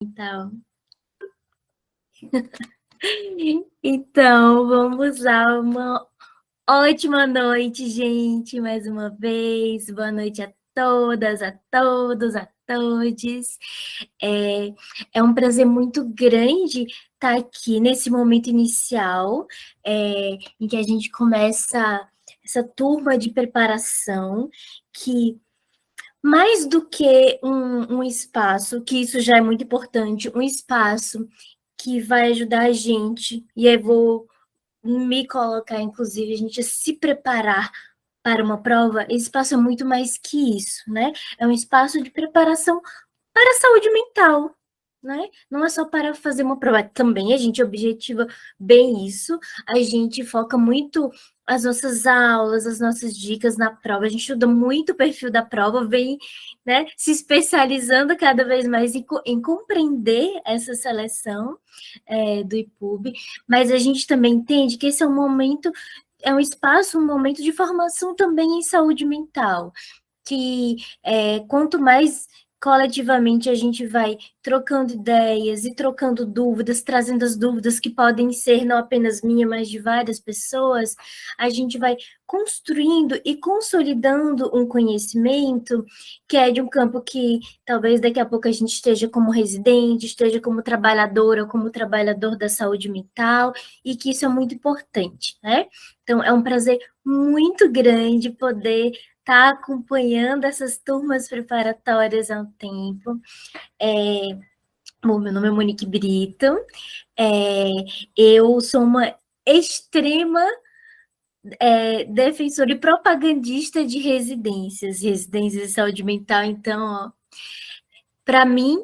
Então, então, vamos lá, uma ótima noite, gente, mais uma vez. Boa noite a todas, a todos, a todes. É um prazer muito grande estar aqui nesse momento inicial, em que a gente começa essa turma de preparação, que mais do que um espaço, que isso já é muito importante, um espaço que vai ajudar a gente, e eu vou me colocar, inclusive, a gente a se preparar para uma prova, esse espaço é muito mais que isso, né? É um espaço de preparação para a saúde mental, né? Não é só para fazer uma prova, também a gente objetiva bem isso, a gente foca muito as nossas aulas, as nossas dicas na prova, a gente estuda muito o perfil da prova, vem, né, se especializando cada vez mais em compreender essa seleção do IPUB, mas a gente também entende que esse é um momento, é um espaço, um momento de formação também em saúde mental, que quanto mais coletivamente a gente vai trocando ideias e trocando dúvidas, trazendo as dúvidas que podem ser não apenas minha, mas de várias pessoas, a gente vai construindo e consolidando um conhecimento que é de um campo que talvez daqui a pouco a gente esteja como residente, esteja como trabalhadora, como trabalhador da saúde mental, e que isso é muito importante, né? Então, é um prazer muito grande poder estar acompanhando essas turmas preparatórias há um tempo. Bom, meu nome é Monique Brito, eu sou uma extrema defensora e propagandista de residências de saúde mental, então, para mim,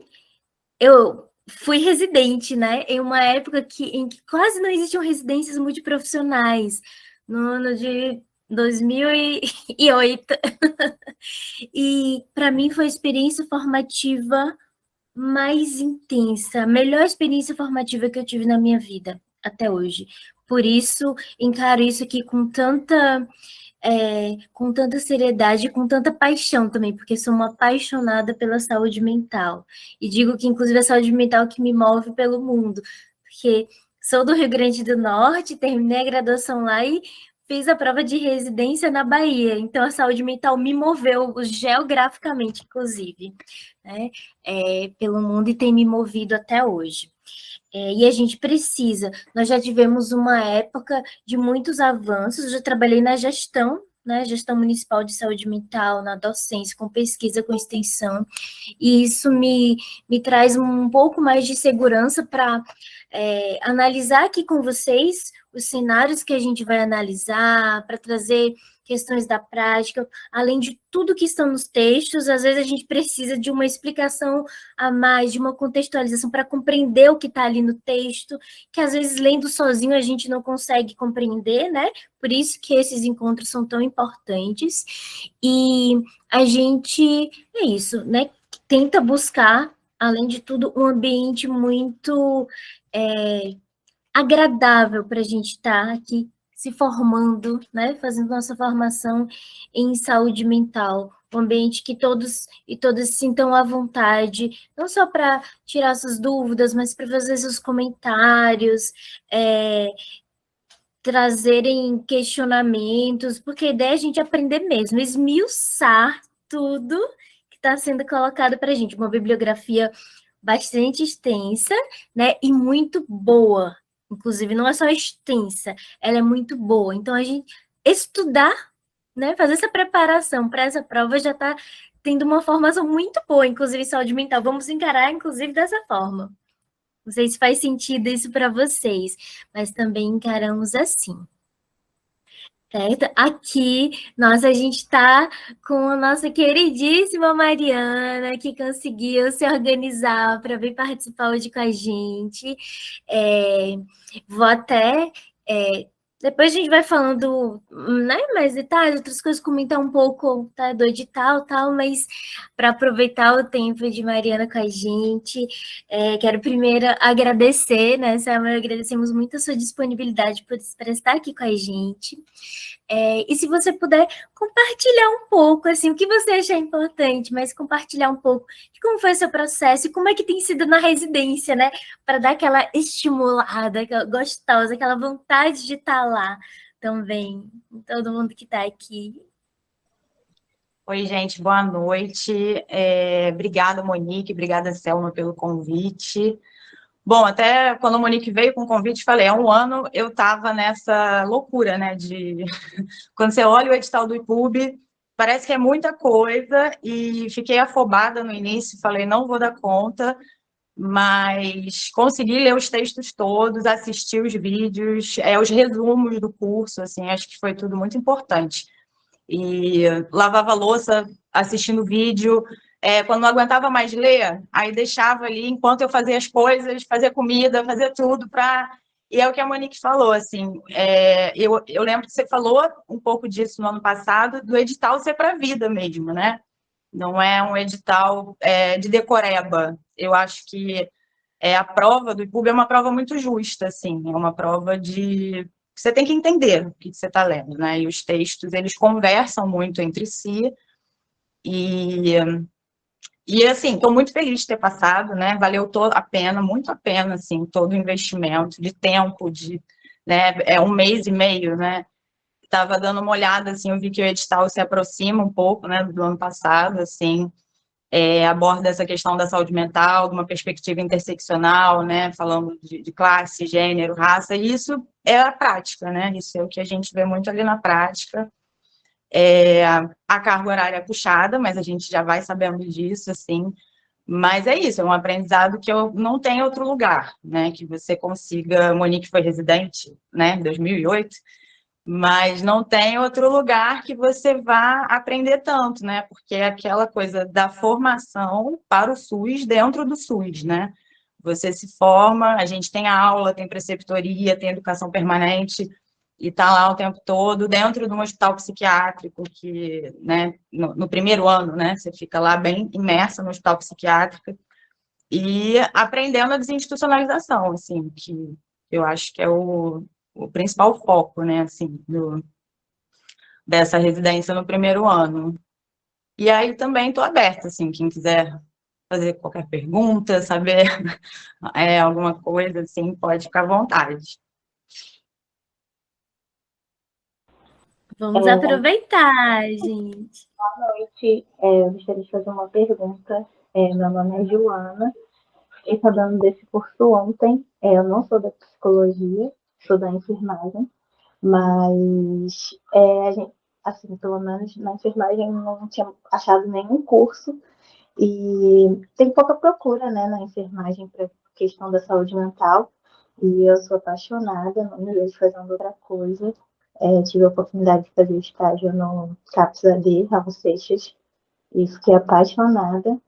eu fui residente, né, em uma época em que quase não existiam residências multiprofissionais, no ano de 2008. E para mim foi a experiência formativa mais intensa, a melhor experiência formativa que eu tive na minha vida até hoje. Por isso, encaro isso aqui com tanta seriedade, com tanta paixão também, porque sou uma apaixonada pela saúde mental. E digo que, inclusive, a saúde mental que me move pelo mundo, porque sou do Rio Grande do Norte, terminei a graduação lá e fiz a prova de residência na Bahia. Então, a saúde mental me moveu geograficamente, inclusive, né, pelo mundo e tem me movido até hoje. E a gente precisa. Nós já tivemos uma época de muitos avanços, eu já trabalhei na gestão, né, gestão municipal de saúde mental, na docência, com pesquisa, com extensão, e isso me traz um pouco mais de segurança para analisar aqui com vocês os cenários que a gente vai analisar, para trazer questões da prática, além de tudo que estão nos textos, às vezes a gente precisa de uma explicação a mais, de uma contextualização para compreender o que está ali no texto, que às vezes lendo sozinho a gente não consegue compreender, né? Por isso que esses encontros são tão importantes. E a gente, é isso, né? Tenta buscar, além de tudo, um ambiente muito agradável para a gente estar aqui se formando, né, fazendo nossa formação em saúde mental, um ambiente que todos e todas se sintam à vontade, não só para tirar suas dúvidas, mas para fazer seus comentários, trazerem questionamentos, porque a ideia é a gente aprender mesmo, esmiuçar tudo que está sendo colocado para a gente, uma bibliografia bastante extensa, né, e muito boa. Inclusive, não é só extensa, ela é muito boa. Então, a gente estudar, né, fazer essa preparação para essa prova já está tendo uma formação muito boa, inclusive saúde mental. Vamos encarar, inclusive, dessa forma. Não sei se faz sentido isso para vocês, mas também encaramos assim. Certo? Aqui, nossa, a gente está com a nossa queridíssima Mariana, que conseguiu se organizar para vir participar hoje com a gente. Vou até. Depois a gente vai falando, né, mais detalhes, outras coisas, comentar um pouco, tá, do edital, tal, mas para aproveitar o tempo de Mariana com a gente, quero primeiro agradecer, né, Samuel, agradecemos muito a sua disponibilidade por estar aqui com a gente. E se você puder compartilhar um pouco, assim, o que você achar importante, mas compartilhar um pouco de como foi o seu processo e como é que tem sido na residência, né? Para dar aquela estimulada, aquela gostosa, aquela vontade de estar lá também, todo mundo que está aqui. Oi, gente, boa noite. Obrigada, Monique, obrigada, Selma, pelo convite. Bom, até quando a Monique veio com o convite, falei, há um ano eu estava nessa loucura, né, de... Quando você olha o edital do IPUB, parece que é muita coisa, e fiquei afobada no início, falei, não vou dar conta, mas consegui ler os textos todos, assistir os vídeos, os resumos do curso, assim, acho que foi tudo muito importante. E lavava a louça assistindo vídeo, quando não aguentava mais ler, aí deixava ali, enquanto eu fazia as coisas, fazia comida, fazia tudo para... E é o que a Monique falou, assim, eu lembro que você falou um pouco disso no ano passado, do edital ser para a vida mesmo, né? Não é um edital de decoreba. Eu acho que a prova do IPUB é uma prova muito justa, assim, é uma prova de... Você tem que entender o que você está lendo, né? E os textos, eles conversam muito entre si, e assim, estou muito feliz de ter passado, né? Valeu a pena, muito a pena, assim, todo o investimento de tempo, né? Um mês e meio, né? Estava dando uma olhada, assim, eu vi que o edital se aproxima um pouco, né, do ano passado, assim, aborda essa questão da saúde mental, de uma perspectiva interseccional, né, falando de classe, gênero, raça, e isso é a prática, né, isso é o que a gente vê muito ali na prática. A carga horária é puxada, mas a gente já vai sabendo disso, assim, mas é isso, é um aprendizado que eu não tenho outro lugar, né, que você consiga... Monique foi residente, né, em 2008, mas não tem outro lugar que você vá aprender tanto, né? Porque é aquela coisa da formação para o SUS dentro do SUS, né? Você se forma, a gente tem aula, tem preceptoria, tem educação permanente, e está lá o tempo todo dentro de um hospital psiquiátrico, que, né, no primeiro ano, né, você fica lá bem imersa no hospital psiquiátrico e aprendendo a desinstitucionalização, assim, que eu acho que é o principal foco, né, assim, dessa residência no primeiro ano. E aí também estou aberta, assim, quem quiser fazer qualquer pergunta, saber alguma coisa, assim, pode ficar à vontade. Vamos aproveitar, gente. Boa noite, eu gostaria de fazer uma pergunta. Meu nome é Joana, fiquei sabendo desse curso ontem. Eu não sou da psicologia, sou da enfermagem, mas a gente, assim, pelo menos na enfermagem não tinha achado nenhum curso e tem pouca procura, né, na enfermagem para questão da saúde mental. E eu sou apaixonada, não me vejo fazendo outra coisa. Tive a oportunidade de fazer estágio no CAPS AD, Raul Seixas, e fiquei apaixonada.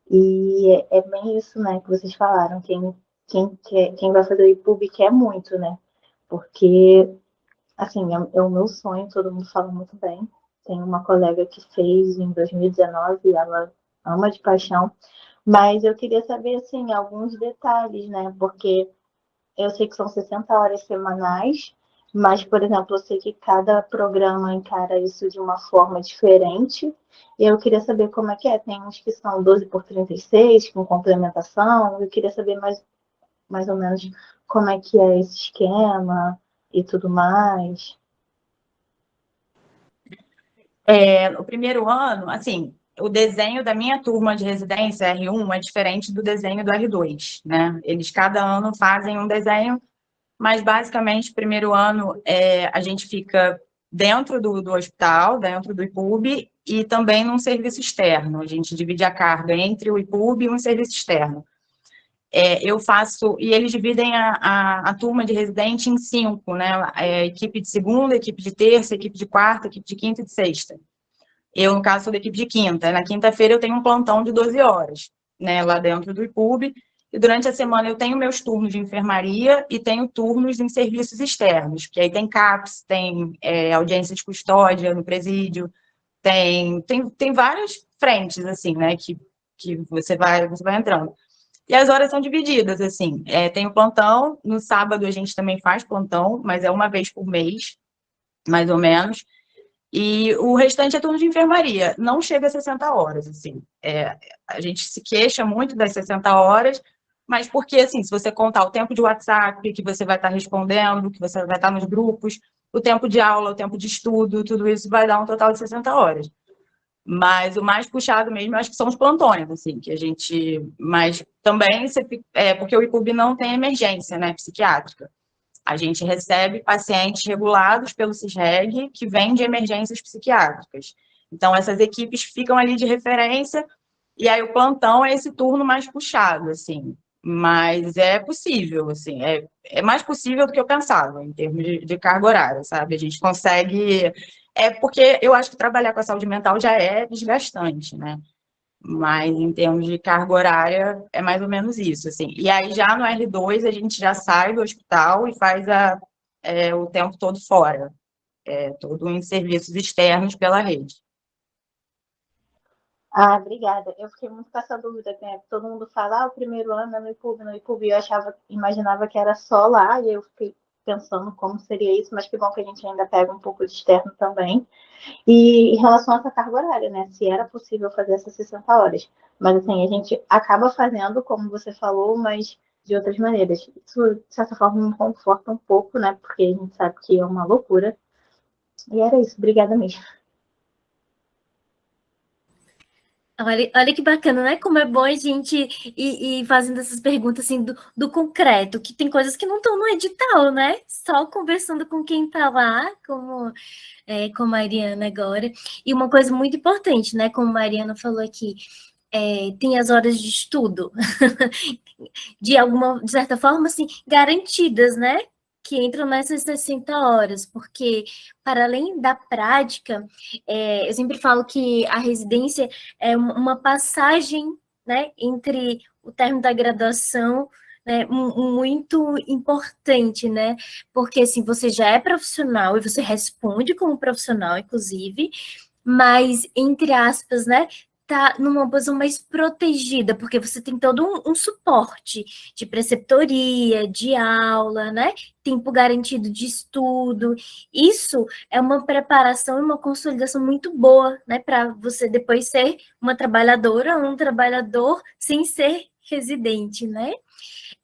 E é bem isso, né, que vocês falaram. Quem vai fazer o IPUB quer muito, né? Porque, assim, é o meu sonho, todo mundo fala muito bem. Tem uma colega que fez em 2019 e ela ama de paixão. Mas eu queria saber, assim, alguns detalhes, né? Porque eu sei que são 60 horas semanais, mas, por exemplo, eu sei que cada programa encara isso de uma forma diferente. E eu queria saber como é que é. Tem uns que são 12 por 36, com complementação. Eu queria saber mais ou menos como é que é esse esquema e tudo mais. O primeiro ano, assim, o desenho da minha turma de residência R1 é diferente do desenho do R2, né? Eles cada ano fazem um desenho, mas basicamente, primeiro ano, a gente fica dentro do hospital, dentro do IPUB, e também num serviço externo. A gente divide a carga entre o IPUB e um serviço externo. Eu faço, e eles dividem a turma de residente em 5, né? Equipe de segunda, equipe de terça, equipe de quarta, equipe de quinta e de sexta. Eu, no caso, sou da equipe de quinta. Na quinta-feira eu tenho um plantão de 12 horas, né, lá dentro do IPUB, e durante a semana eu tenho meus turnos de enfermaria e tenho turnos em serviços externos, que aí tem CAPS, tem audiência de custódia no presídio, tem várias frentes, assim, né, que você vai entrando. E as horas são divididas, assim, tem o plantão, no sábado a gente também faz plantão, mas é uma vez por mês, mais ou menos. E o restante é turno de enfermaria. Não chega a 60 horas, assim. A gente se queixa muito das 60 horas, mas porque, assim, se você contar o tempo de WhatsApp que você vai estar respondendo, que você vai estar nos grupos, o tempo de aula, o tempo de estudo, tudo isso vai dar um total de 60 horas. Mas o mais puxado mesmo, acho que são os plantões, assim, que a gente... Mas também, porque o IPUB não tem emergência, né, psiquiátrica. A gente recebe pacientes regulados pelo CISREG que vêm de emergências psiquiátricas. Então, essas equipes ficam ali de referência, e aí o plantão é esse turno mais puxado, assim. Mas é possível, assim, é mais possível do que eu pensava, em termos de carga horária, sabe? A gente consegue... porque eu acho que trabalhar com a saúde mental já é desgastante, né? Mas em termos de carga horária, é mais ou menos isso, assim. E aí, já no R2, a gente já sai do hospital e faz o tempo todo fora, todo em serviços externos pela rede. Ah, obrigada. Eu fiquei muito com essa dúvida, né? Todo mundo fala, o primeiro ano é no IPUB, no IPUB. Eu imaginava que era só lá, e eu fiquei pensando como seria isso, mas que bom que a gente ainda pega um pouco de externo também. E em relação a essa carga horária, né? Se era possível fazer essas 60 horas. Mas assim, a gente acaba fazendo, como você falou, mas de outras maneiras. Isso, de certa forma, me conforta um pouco, né? Porque a gente sabe que é uma loucura. E era isso. Obrigada mesmo. Olha que bacana, né? Como é bom a gente ir fazendo essas perguntas assim do concreto, que tem coisas que não estão no edital, né? Só conversando com quem está lá, com a Mariana agora. E uma coisa muito importante, né? Como a Mariana falou aqui, tem as horas de estudo, de certa forma, assim, garantidas, né? Que entram nessas 60 horas, porque, para além da prática, eu sempre falo que a residência é uma passagem, né, entre o término da graduação, né, muito importante, né? Porque, assim, você já é profissional e você responde como profissional, inclusive, mas, entre aspas, né, tá numa posição mais protegida, porque você tem todo um suporte de preceptoria, de aula, né? Tempo garantido de estudo. Isso é uma preparação e uma consolidação muito boa, né? Para você depois ser uma trabalhadora ou um trabalhador sem ser residente, né?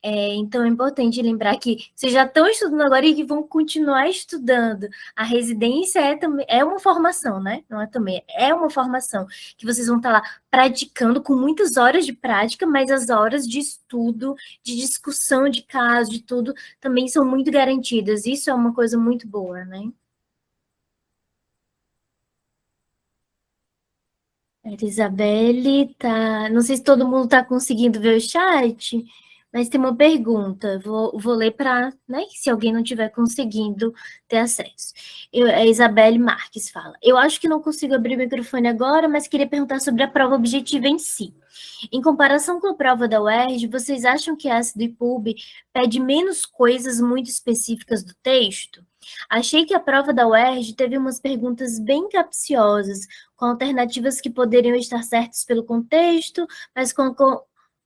Então, é importante lembrar que vocês já estão estudando agora e que vão continuar estudando. A residência é uma formação, né? Não é também, é uma formação que vocês vão estar lá praticando com muitas horas de prática, mas as horas de estudo, de discussão de caso, de tudo, também são muito garantidas. Isso é uma coisa muito boa, né? A Isabelle tá. Não sei se todo mundo está conseguindo ver o chat, mas tem uma pergunta. Vou ler para, né? Se alguém não estiver conseguindo ter acesso. A Isabelle Marques fala: Eu acho que não consigo abrir o microfone agora, mas queria perguntar sobre a prova objetiva em si. Em comparação com a prova da UERJ, vocês acham que essa do IPUB pede menos coisas muito específicas do texto? Achei que a prova da UERJ teve umas perguntas bem capciosas, com alternativas que poderiam estar certas pelo contexto, mas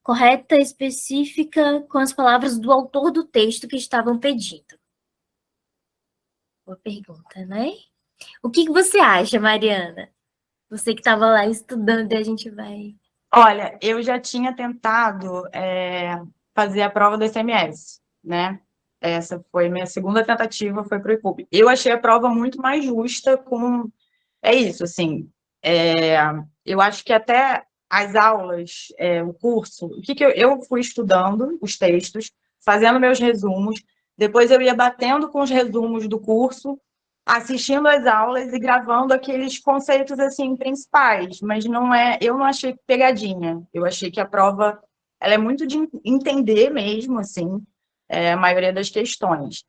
correta específica com as palavras do autor do texto que estavam pedindo. Boa pergunta, né? O que você acha, Mariana? Você que estava lá estudando e a gente vai... Olha, eu já tinha tentado fazer a prova do SMS, né? Essa foi minha segunda tentativa, foi para o IPUB. Eu achei a prova muito mais justa É isso, assim, eu acho que até as aulas, o curso, eu fui estudando os textos, fazendo meus resumos, depois eu ia batendo com os resumos do curso, assistindo às aulas e gravando aqueles conceitos, assim, principais, mas eu não achei pegadinha, eu achei que a prova, ela é muito de entender mesmo, assim, a maioria das questões.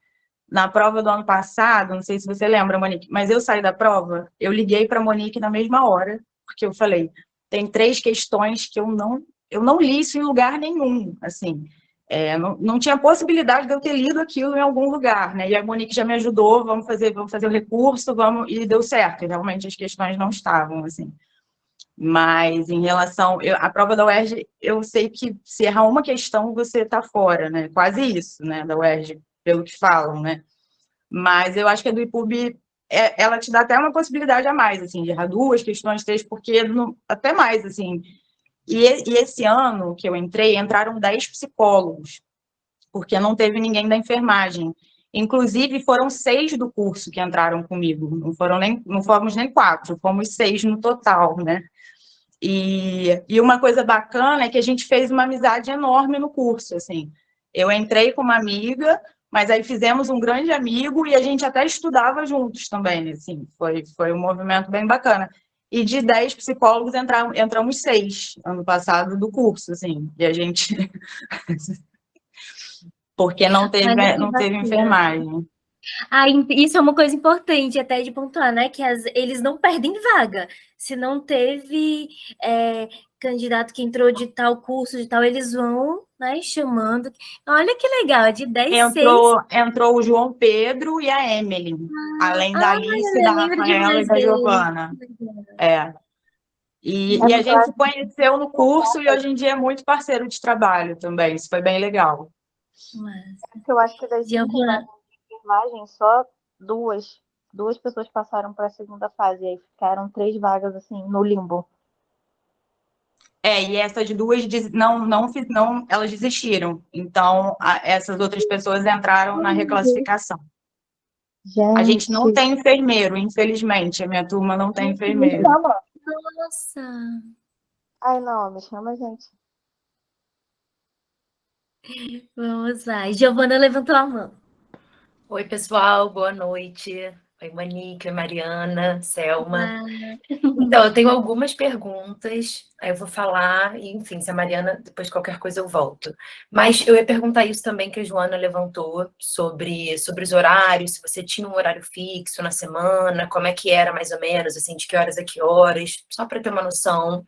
Na prova do ano passado, não sei se você lembra, Monique, mas eu saí da prova, eu liguei para a Monique na mesma hora, porque eu falei, tem 3 questões que eu não li isso em lugar nenhum, assim, não tinha possibilidade de eu ter lido aquilo em algum lugar, né? E a Monique já me ajudou, vamos fazer o recurso, e deu certo, e realmente as questões não estavam, assim. Mas em relação... a prova da UERJ, eu sei que se errar uma questão, você está fora, né? Quase isso, né, da UERJ, pelo que falam, né? Mas eu acho que a do IPUB ela te dá até uma possibilidade a mais, assim, de errar 2 questões, 3, porque até mais, assim. E esse ano que eu entrei, entraram 10 psicólogos, porque não teve ninguém da enfermagem. Inclusive, foram 6 do curso que entraram comigo, não fomos nem 4, fomos 6 no total, né? E uma coisa bacana é que a gente fez uma amizade enorme no curso, assim. Eu entrei com uma amiga, mas aí fizemos um grande amigo e a gente até estudava juntos também, assim. Foi um movimento bem bacana. E de 10 psicólogos entramos 6 ano passado do curso, assim. E a gente... Porque não teve, Olha que não teve bacana. enfermagem. Isso é uma coisa importante até de pontuar, né? Que eles não perdem vaga. Se não teve candidato que entrou de tal curso, de tal, eles vão, né, chamando. Olha que legal, de 10, 6. Entrou o João Pedro e a Emily, além da Alice, da eu lembro de Rafaela e mais da deles. Giovana. E a gente se conheceu no curso e hoje em dia é muito parceiro de trabalho também. Isso foi bem legal. Eu acho que das 5 Giovana, vagas de enfermagem, só duas pessoas passaram para a segunda fase. E aí ficaram 3 vagas, assim, no limbo. E essas 2 não, elas desistiram. Então, essas outras pessoas entraram na reclassificação. A gente não tem enfermeiro, infelizmente. A minha turma não tem enfermeiro. nossa. Ai, não, me chama, gente. Vamos lá. Giovana levantou a mão. Oi, pessoal, boa noite. Oi, Monique, oi, Mariana, Selma. Então, eu tenho algumas perguntas, aí eu vou falar, e enfim, se a Mariana, depois qualquer coisa eu volto. Mas eu ia perguntar isso também que a Joana levantou, sobre os horários, se você tinha um horário fixo na semana, como é que era mais ou menos, assim, de que horas a que horas, só para ter uma noção.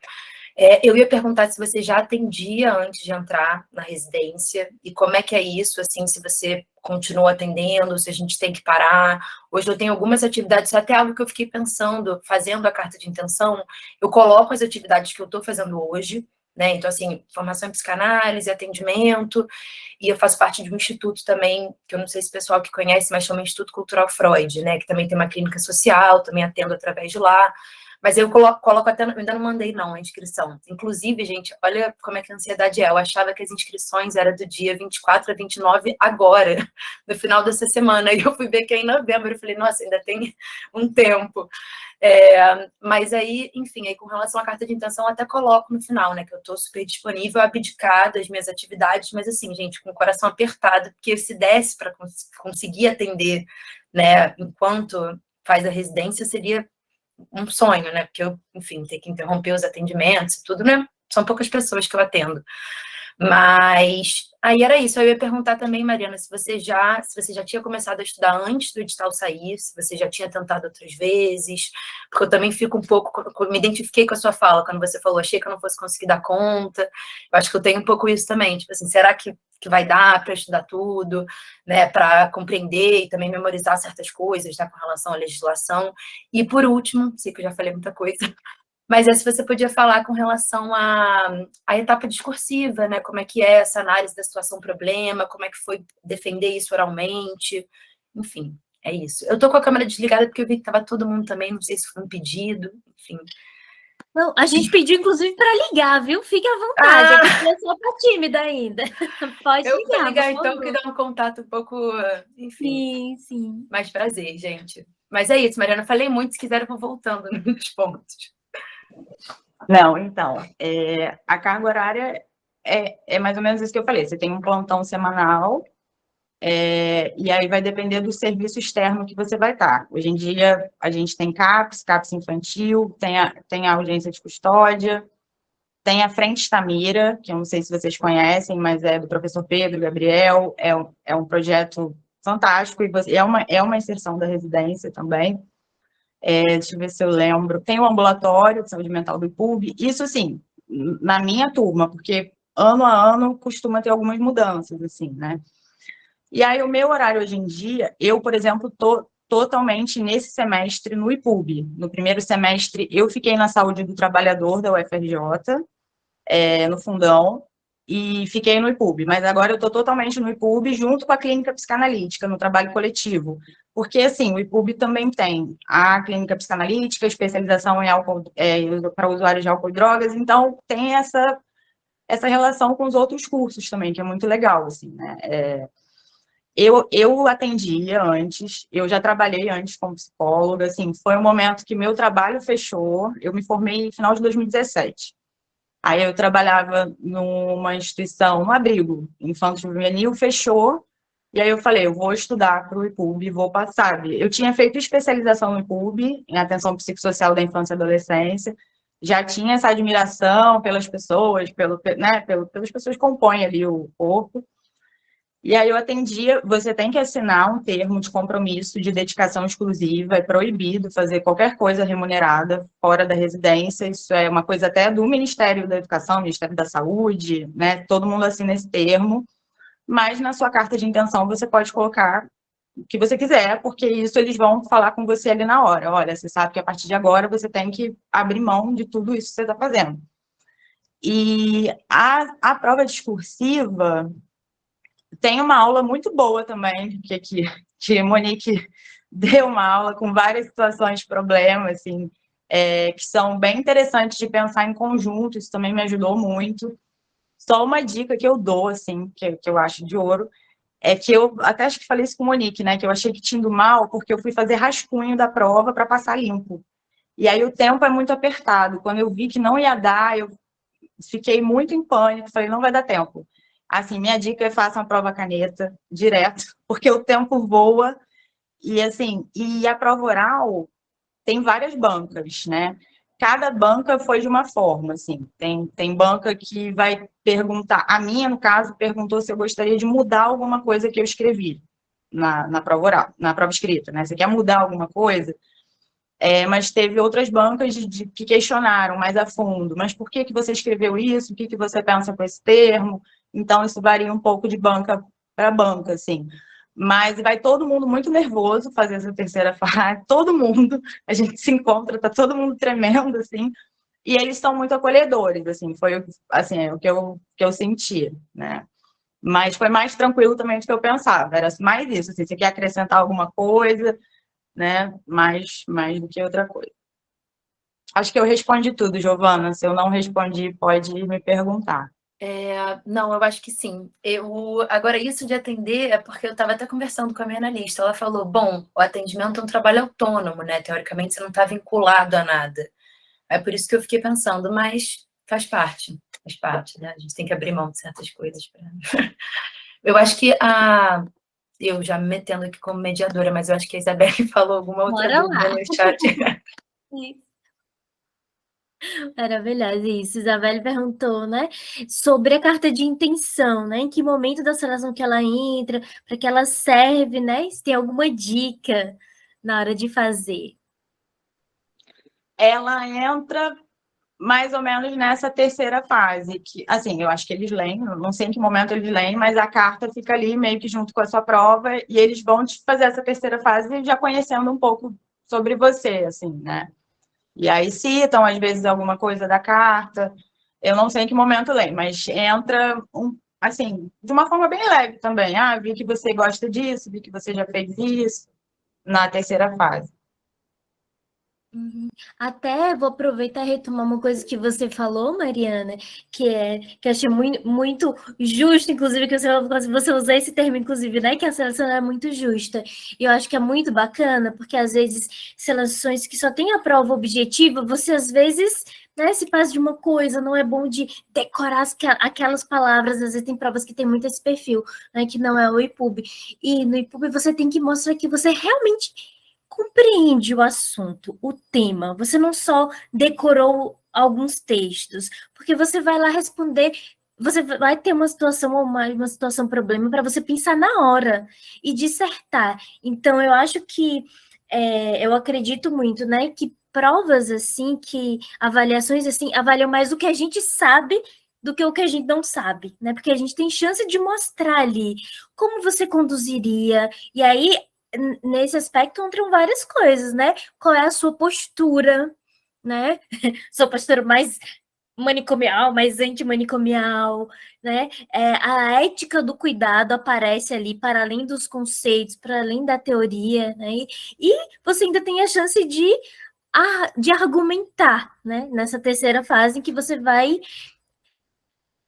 Eu ia perguntar se você já atendia antes de entrar na residência e como é que é isso, assim, se você continua atendendo, se a gente tem que parar. Hoje eu tenho algumas atividades, até algo que eu fiquei pensando, fazendo a carta de intenção, eu coloco as atividades que eu estou fazendo hoje, né? Então, assim, formação em psicanálise, atendimento, e eu faço parte de um instituto também, que eu não sei se o pessoal que conhece, mas chama Instituto Cultural Freud, né? Que também tem uma clínica social, também atendo através de lá. Mas eu coloco até, eu ainda não mandei não a inscrição. Inclusive, gente, olha como é que a ansiedade é. Eu achava que as inscrições eram do dia 24 a 29 agora, no final dessa semana. E eu fui ver que é em novembro. Eu falei, nossa, ainda tem um tempo. Mas aí, enfim, aí com relação à carta de intenção, eu até coloco no final, né? Que eu estou super disponível a abdicar das minhas atividades, mas assim, gente, com o coração apertado, porque se desse para conseguir atender, né, enquanto faz a residência, seria um sonho, né? Porque eu, enfim, ter que interromper os atendimentos e tudo, né? São poucas pessoas que eu atendo. Mas aí era isso. Eu ia perguntar também, Mariana, se você já tinha começado a estudar antes do edital sair, se você já tinha tentado outras vezes, porque eu também fico um pouco, me identifiquei com a sua fala quando você falou, achei que eu não fosse conseguir dar conta. Eu acho que eu tenho um pouco isso também, tipo assim, será que vai dar para estudar tudo, né, para compreender e também memorizar certas coisas, tá, com relação à legislação. E por último, sei que eu já falei muita coisa, mas se você podia falar com relação à etapa discursiva, né? Como é que é essa análise da situação-problema, como é que foi defender isso oralmente, enfim, é isso. Eu tô com a câmera desligada porque eu vi que estava todo mundo também, não sei se foi um pedido, enfim. Não, a gente pediu, inclusive, para ligar, viu? Fique à vontade, aqui é só para tímida ainda. Pode ligar, eu vou ligar então, que dá um contato um pouco, enfim. Sim. Mais prazer, gente. Mas é isso, Mariana, falei muito, se quiser eu vou voltando nos pontos. Não, então, a carga horária é mais ou menos isso que eu falei. Você tem um plantão semanal, e aí vai depender do serviço externo que você vai estar. Hoje em dia, a gente tem CAPS infantil, tem a urgência de custódia, tem a Frente Tamira, que eu não sei se vocês conhecem, mas é do professor Pedro Gabriel, é um projeto fantástico, e é uma inserção da residência também. Deixa eu ver se eu lembro. Tem o ambulatório de saúde mental do IPUB, isso, assim, na minha turma, porque ano a ano costuma ter algumas mudanças, assim, né? E aí, o meu horário hoje em dia, eu, por exemplo, estou totalmente nesse semestre no IPUB. No primeiro semestre, eu fiquei na saúde do trabalhador da UFRJ, no fundão, e fiquei no IPUB, mas agora eu estou totalmente no IPUB junto com a clínica psicanalítica, no trabalho coletivo. Porque, assim, o IPUB também tem a clínica psicanalítica, especialização em álcool, para usuários de álcool e drogas, então tem essa relação com os outros cursos também, que é muito legal, assim, né? Eu atendia antes, eu já trabalhei antes como psicóloga, assim, foi um momento que meu trabalho fechou, eu me formei no final de 2017. Aí eu trabalhava numa instituição, um abrigo infanto-juvenil, fechou, e aí eu falei, eu vou estudar para o IPUB, vou passar. Eu tinha feito especialização no IPUB, em atenção psicossocial da infância e adolescência, já tinha essa admiração pelas pessoas, pelas pessoas que compõem ali o corpo, e aí eu atendia, você tem que assinar um termo de compromisso de dedicação exclusiva, é proibido fazer qualquer coisa remunerada fora da residência, isso é uma coisa até do Ministério da Educação, Ministério da Saúde, né? Todo mundo assina esse termo, mas na sua carta de intenção você pode colocar o que você quiser, porque isso eles vão falar com você ali na hora. Olha, você sabe que a partir de agora você tem que abrir mão de tudo isso que você está fazendo. E a prova discursiva tem uma aula muito boa também, que Monique deu uma aula com várias situações, problemas, assim, que são bem interessantes de pensar em conjunto, isso também me ajudou muito. Só uma dica que eu dou, assim, que eu acho de ouro, é que eu até acho que falei isso com Monique, né, que eu achei que tinha ido mal, porque eu fui fazer rascunho da prova para passar limpo. E aí o tempo é muito apertado. Quando eu vi que não ia dar, eu fiquei muito em pânico, falei, não vai dar tempo. Assim, minha dica é faça uma prova caneta, direto, porque o tempo voa, e assim, e a prova oral tem várias bancas, né? Cada banca foi de uma forma, assim, tem banca que vai perguntar, a minha, no caso, perguntou se eu gostaria de mudar alguma coisa que eu escrevi na prova oral, na prova escrita, né? Você quer mudar alguma coisa? Mas teve outras bancas que questionaram mais a fundo. Mas por que você escreveu isso? O que você pensa com esse termo? Então, isso varia um pouco de banca para banca, assim. Mas vai todo mundo muito nervoso fazer essa terceira fase. Todo mundo. A gente se encontra, tá todo mundo tremendo, assim. E eles são muito acolhedores, assim. Foi assim, o que eu senti, né? Mas foi mais tranquilo também do que eu pensava. Era mais isso, assim, você quer acrescentar alguma coisa, né? Mais do que outra coisa. Acho que eu respondi tudo, Giovana. Se eu não respondi, pode me perguntar. Não, eu acho que sim. Agora, isso de atender é porque eu estava até conversando com a minha analista. Ela falou, bom, o atendimento é um trabalho autônomo, né? Teoricamente, você não está vinculado a nada. É por isso que eu fiquei pensando, mas faz parte, né? A gente tem que abrir mão de certas coisas. Eu acho que eu já me metendo aqui como mediadora, mas eu acho que a Isabelle falou alguma outra Bora dúvida lá. no chat. Maravilhoso, isso. Isabelle perguntou, né, sobre a carta de intenção, né, em que momento da relação que ela entra, para que ela serve, né, se tem alguma dica na hora de fazer. Ela entra mais ou menos nessa terceira fase, que, assim, eu acho que eles leem, não sei em que momento eles leem, mas a carta fica ali meio que junto com a sua prova, e eles vão te fazer essa terceira fase já conhecendo um pouco sobre você, assim, né? E aí citam, às vezes, alguma coisa da carta, eu não sei em que momento leem, mas entra, assim, de uma forma bem leve também. Ah, vi que você gosta disso, vi que você já fez isso, na terceira fase. Uhum. Até vou aproveitar e retomar uma coisa que você falou, Mariana, que eu achei muito, muito justo, inclusive, que você usou esse termo, inclusive, né? Que a seleção é muito justa. E eu acho que é muito bacana, porque às vezes seleções que só tem a prova objetiva, você às vezes, né, se passa de uma coisa, não é bom de decorar aquelas palavras, às vezes tem provas que tem muito esse perfil, né? Que não é o IPUB. E no IPUB você tem que mostrar que você realmente compreende o assunto, o tema. Você não só decorou alguns textos, porque você vai lá responder, você vai ter uma situação ou uma situação problema para você pensar na hora e dissertar. Então, eu acho que eu acredito muito, né, que provas assim, que avaliações assim, avaliam mais o que a gente sabe do que o que a gente não sabe, né? Porque a gente tem chance de mostrar ali como você conduziria, e aí nesse aspecto entram várias coisas, né? Qual é a sua postura, né? Sua postura mais manicomial, mais antimanicomial, né? A ética do cuidado aparece ali para além dos conceitos, para além da teoria, né? E você ainda tem a chance de argumentar, né? Nessa terceira fase em que você vai,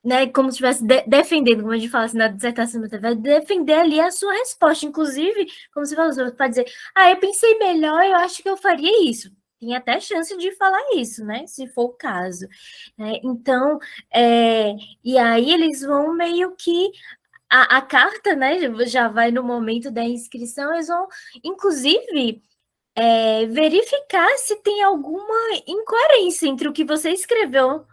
né, como se estivesse defendendo, como a gente fala assim na dissertação, você vai defender ali a sua resposta. Inclusive, como você falou, você pode dizer, eu pensei melhor, eu acho que eu faria isso. Tem até chance de falar isso, né? Se for o caso. Então, e aí eles vão meio que a carta, né? Já vai no momento da inscrição, eles vão, inclusive, verificar se tem alguma incoerência entre o que você escreveu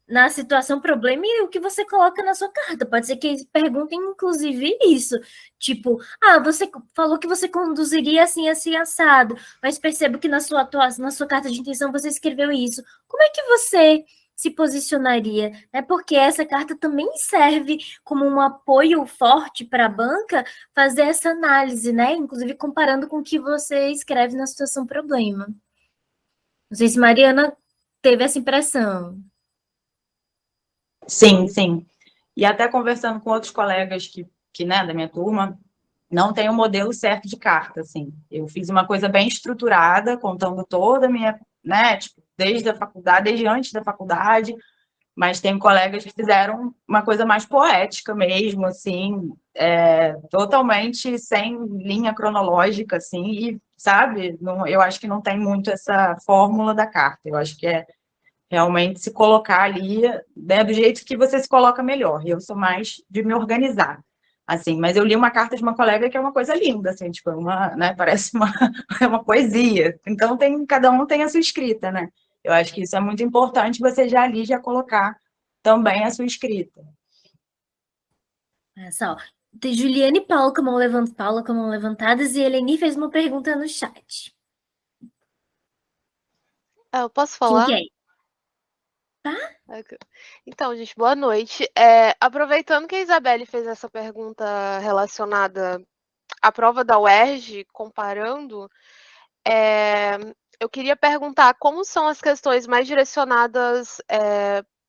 na situação problema e o que você coloca na sua carta. Pode ser que eles perguntem, inclusive, isso. Tipo, você falou que você conduziria assim, assim, assado, mas percebo que na sua carta de intenção você escreveu isso. Como é que você se posicionaria? Porque essa carta também serve como um apoio forte para a banca fazer essa análise, né? Inclusive comparando com o que você escreve na situação problema. Não sei se Mariana teve essa impressão. Sim, sim. E até conversando com outros colegas que né, da minha turma, não tem um modelo certo de carta, assim. Eu fiz uma coisa bem estruturada, contando toda a minha, né, tipo, desde a faculdade, desde antes da faculdade, mas tem colegas que fizeram uma coisa mais poética mesmo, assim, totalmente sem linha cronológica, assim, e, sabe, não, eu acho que não tem muito essa fórmula da carta, eu acho que é realmente se colocar ali, né, do jeito que você se coloca melhor. Eu sou mais de me organizar, assim. Mas eu li uma carta de uma colega que é uma coisa linda, assim, tipo, né, parece uma poesia. Então, cada um tem a sua escrita, né? Eu acho que isso é muito importante, você já ali, já colocar também a sua escrita. Olha só, tem Juliane e Paula com a mão levantadas e Eleni fez uma pergunta no chat. Eu posso Quem falar? que é? Então, gente, boa noite. Aproveitando que a Isabelle fez essa pergunta relacionada à prova da UERJ, comparando, eu queria perguntar como são as questões mais direcionadas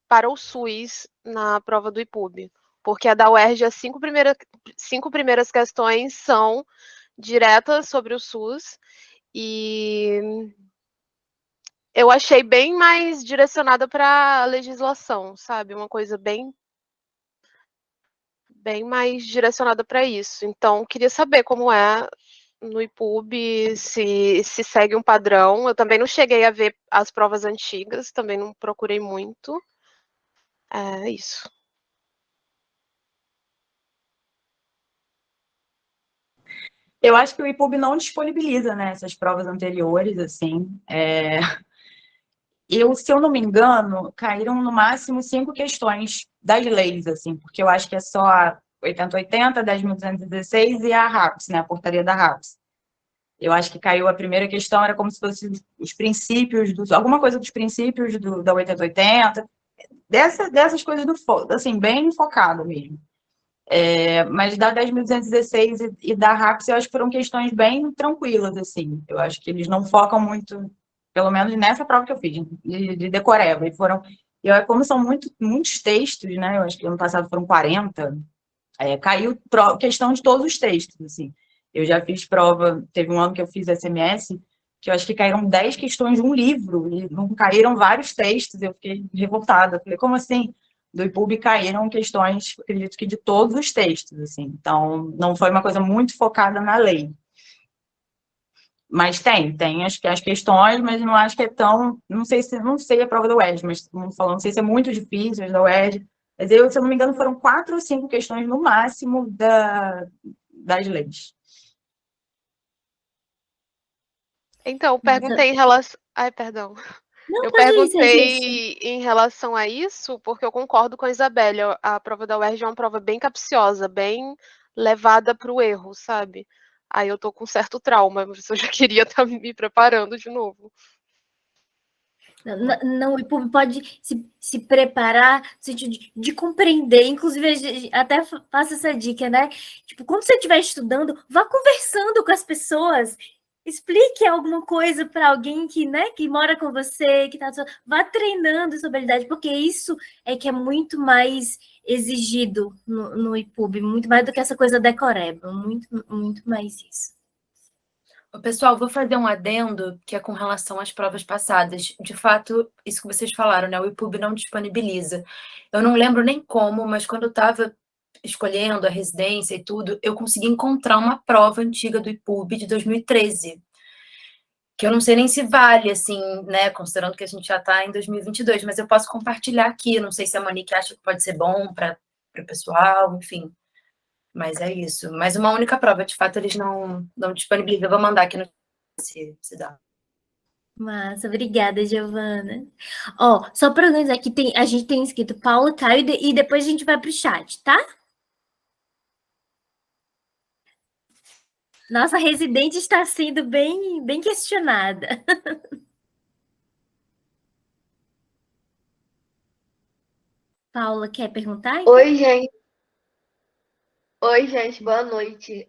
para o SUS na prova do IPUB. Porque a da UERJ, as cinco primeiras questões são diretas sobre o SUS e eu achei bem mais direcionada para a legislação, sabe? Uma coisa bem mais direcionada para isso. Então, queria saber como é no IPUB, se segue um padrão. Eu também não cheguei a ver as provas antigas, também não procurei muito. É isso. Eu acho que o IPUB não disponibiliza, né, essas provas anteriores, assim. Se eu não me engano, caíram no máximo 5 questões das leis, assim, porque eu acho que é só a 8080, 10.216 e a RAPS, né, a portaria da RAPS. Eu acho que caiu a primeira questão, era como se fosse os princípios, alguma coisa dos princípios da 8080, dessas coisas assim, bem focado mesmo. Mas da 10.216 e da RAPS, eu acho que foram questões bem tranquilas, assim. Eu acho que eles não focam muito, pelo menos nessa prova que eu fiz, de decoreba. Como são muitos textos, né? Eu acho que ano passado foram 40, caiu questão de todos os textos, assim. Eu já fiz prova, teve um ano que eu fiz SMS, que eu acho que caíram 10 questões de um livro, e não caíram vários textos, eu fiquei revoltada. Falei, como assim? Do IPUB caíram questões, acredito que de todos os textos, assim. Então, não foi uma coisa muito focada na lei. Mas tem as questões, mas não acho que é tão... Não sei a prova da UERJ, mas todo mundo falando, não sei se é muito difícil as da UERJ. Mas se eu não me engano, foram 4 ou 5 questões no máximo das leis. Então, eu perguntei em relação... Ai, perdão. Não, Eu pode ir, perguntei em relação a isso, porque eu concordo com a Isabelle. A prova da UERJ é uma prova bem capciosa, bem levada para o erro, sabe? Aí eu tô com certo trauma, mas eu já queria estar me preparando de novo. Não, o IPUB pode se preparar no sentido de compreender, inclusive até faço essa dica, né? Tipo, quando você estiver estudando, vá conversando com as pessoas, explique alguma coisa para alguém que, né, que mora com você, que tá, vá treinando sua habilidade, porque isso é que é muito mais exigido no IPUB, muito mais do que essa coisa decoreba, muito mais isso. Pessoal, vou fazer um adendo que é com relação às provas passadas. De fato, isso que vocês falaram, né? O IPUB não disponibiliza. Eu não lembro nem como, mas quando eu estava escolhendo a residência e tudo, eu consegui encontrar uma prova antiga do IPUB de 2013, que eu não sei nem se vale, assim, né? Considerando que a gente já está em 2022, mas eu posso compartilhar aqui. Não sei se a Monique acha que pode ser bom para o pessoal, enfim. Mas é isso. Mas uma única prova, de fato, eles não disponibilizam. Eu vou mandar aqui no se dá. Massa, obrigada, Giovana. Ó, só para organizar aqui, a gente tem escrito Paula, Caio, e depois a gente vai para o chat, tá? Nossa residente está sendo bem questionada. Paula, quer perguntar? Então? Oi, gente. Oi, gente, boa noite.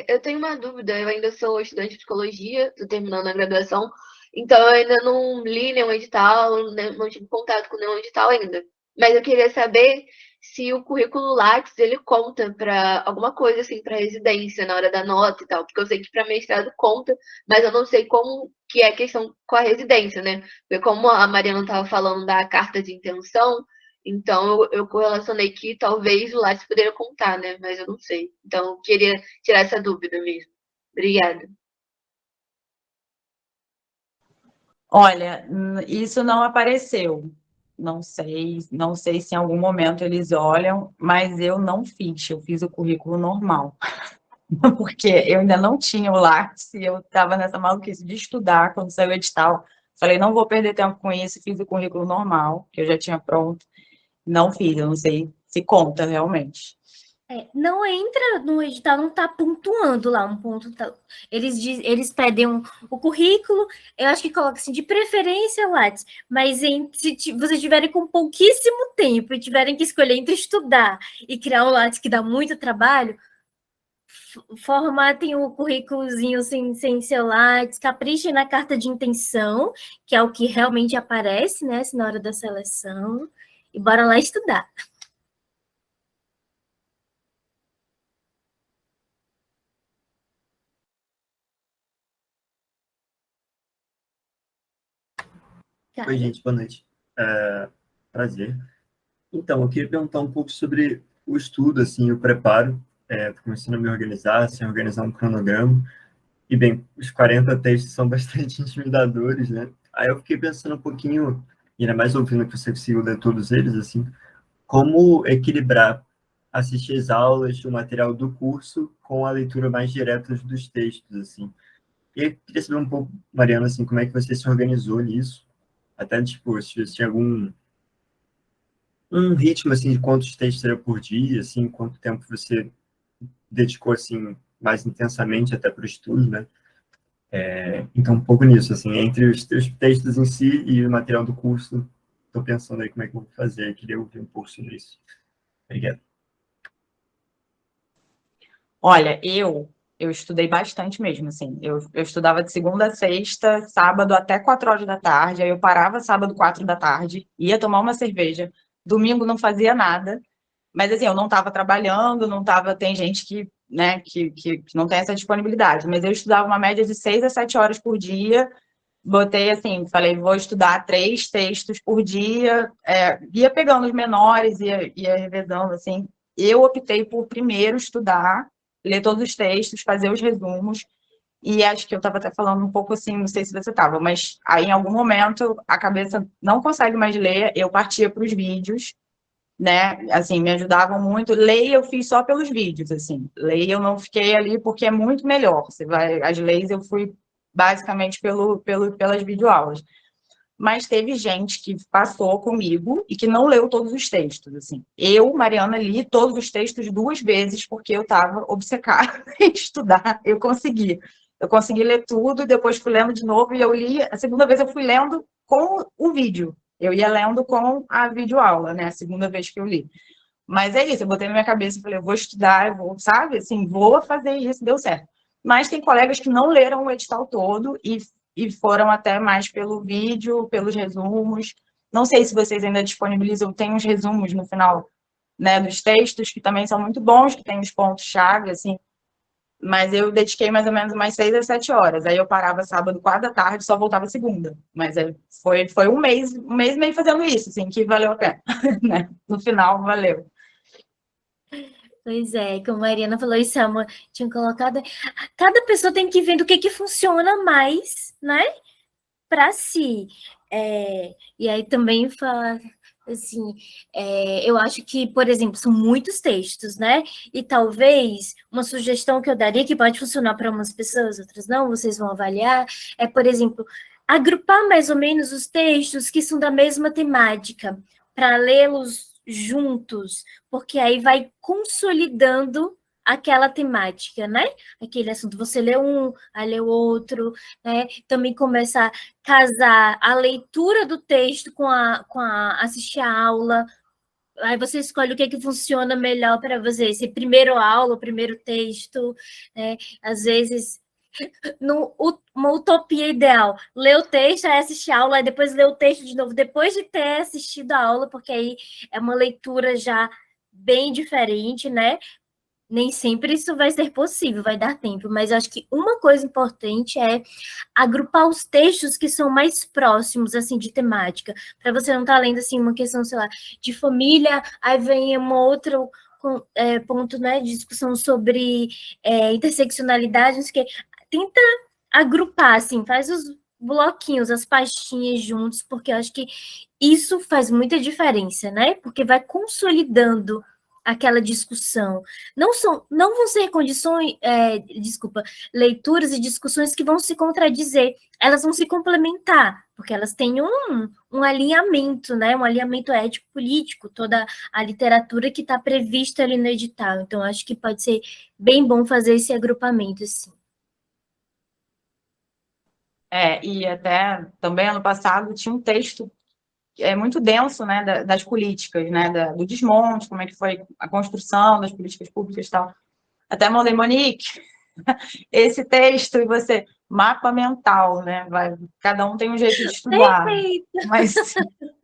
Eu tenho uma dúvida, eu ainda sou estudante de psicologia, estou terminando a graduação, então eu ainda não li nenhum edital, não tive contato com nenhum edital ainda. Mas eu queria saber se o currículo Lattes, ele conta para alguma coisa assim, para residência, na hora da nota e tal, porque eu sei que para mestrado conta, mas eu não sei como que é a questão com a residência, né? Porque como a Mariana estava falando da carta de intenção, então, eu correlacionei que talvez o Lattes poderia contar, né? Mas eu não sei. Então, eu queria tirar essa dúvida mesmo. Obrigada. Olha, isso não apareceu. Não sei se em algum momento eles olham, mas eu não fiz, eu fiz o currículo normal. Porque eu ainda não tinha o Lattes e eu estava nessa maluquice de estudar quando saiu o edital. Falei, não vou perder tempo com isso, fiz o currículo normal, que eu já tinha pronto. Não fiz, eu não sei se conta realmente. Não entra no edital, não está pontuando lá um ponto. Eles pedem o currículo, eu acho que coloca assim, de preferência Lattes, mas se vocês tiverem com pouquíssimo tempo e tiverem que escolher entre estudar e criar um Lattes que dá muito trabalho, formatem o currículozinho sem seu Lattes, caprichem na carta de intenção, que é o que realmente aparece, né, na hora da seleção, e bora lá estudar. Oi, gente, boa noite. Prazer. Então, eu queria perguntar um pouco sobre o estudo, assim, o preparo. Estou começando a me organizar, assim, organizar um cronograma. E, bem, os 40 textos são bastante intimidadores, né? Aí eu fiquei pensando um pouquinho, e ainda mais ouvindo que você conseguiu ler todos eles, assim, como equilibrar assistir as aulas, o material do curso, com a leitura mais direta dos textos, assim. E eu queria saber um pouco, Mariana, assim, como é que você se organizou nisso? Até, tipo, se tinha algum ritmo, assim, de quantos textos era por dia, assim, quanto tempo você dedicou, assim, mais intensamente até para o estudo, né? Então, um pouco nisso, assim, entre os textos em si e o material do curso, estou pensando aí como é que eu vou fazer, queria ouvir um pouco sobre isso. Obrigado. Olha, eu estudei bastante mesmo, assim. Eu estudava de segunda a sexta, sábado até 4 horas da tarde, aí eu parava sábado 4 da tarde, ia tomar uma cerveja, domingo não fazia nada, mas assim, eu não estava trabalhando, não estava, tem gente que, né, que não tem essa disponibilidade, mas eu estudava uma média de 6 a 7 horas por dia, botei assim, falei, vou estudar 3 textos por dia, ia pegando os menores, ia revezando, assim. Eu optei por primeiro estudar, ler todos os textos, fazer os resumos, e acho que eu estava até falando um pouco assim, não sei se você estava, mas aí em algum momento a cabeça não consegue mais ler, eu partia para os vídeos, né, assim, me ajudavam muito. Lei eu fiz só pelos vídeos, assim, lei eu não fiquei ali porque é muito melhor, as leis eu fui basicamente pelas videoaulas. Mas teve gente que passou comigo e que não leu todos os textos, assim. Eu, Mariana, li todos os textos 2 vezes porque eu estava obcecada em estudar. Eu consegui ler tudo e depois fui lendo de novo e eu li. A segunda vez eu fui lendo com o vídeo. Eu ia lendo com a videoaula, né? A segunda vez que eu li. Mas é isso, eu botei na minha cabeça e falei, eu vou estudar, eu vou, sabe? Assim, vou fazer isso, deu certo. mas tem colegas que não leram o edital todo e foram até mais pelo vídeo, pelos resumos. Não sei se vocês ainda disponibilizam, tem uns resumos no final, né, dos textos, que também são muito bons, que tem os pontos-chave, assim, mas eu dediquei mais ou menos umas 6 a 7 horas. Aí eu parava sábado, 4 da tarde, só voltava segunda. Mas foi um mês e meio fazendo isso, assim, que valeu a pena, né? No final, valeu. Pois é, como a Mariana falou, isso é tinha colocado. Cada pessoa tem que ver do que funciona mais, né? Para si. E aí também fala assim, eu acho que, por exemplo, são muitos textos, né? E talvez uma sugestão que eu daria, que pode funcionar para umas pessoas, outras não, vocês vão avaliar, é, por exemplo, agrupar mais ou menos os textos que são da mesma temática, para lê-los juntos, porque aí vai consolidando aquela temática, né? Aquele assunto. Você lê um, aí lê o outro, né? Também começa a casar a leitura do texto com assistir a aula. Aí você escolhe o que funciona melhor para você. Se primeiro aula, primeiro texto, né? Às vezes, uma utopia ideal, ler o texto, aí assistir a aula, aí depois ler o texto de novo, depois de ter assistido a aula, porque aí é uma leitura já bem diferente, né? Nem sempre isso vai ser possível, vai dar tempo, mas acho que uma coisa importante é agrupar os textos que são mais próximos, assim, de temática, para você não estar lendo, assim, uma questão, sei lá, de família, aí vem um outro ponto, né, de discussão sobre interseccionalidade, não sei o quê. Tenta agrupar, assim, faz os bloquinhos, as pastinhas juntos, porque eu acho que isso faz muita diferença, né? Porque vai consolidando aquela discussão. Não vão ser leituras e discussões que vão se contradizer, elas vão se complementar, porque elas têm um alinhamento, né? Um alinhamento ético-político, toda a literatura que está prevista ali no edital. Então, acho que pode ser bem bom fazer esse agrupamento, assim. E até também ano passado tinha um texto muito denso, né, das políticas, né, do desmonte, como é que foi a construção das políticas públicas e tal. Até mandei, Monique, esse texto e você, mapa mental, né, cada um tem um jeito de estudar,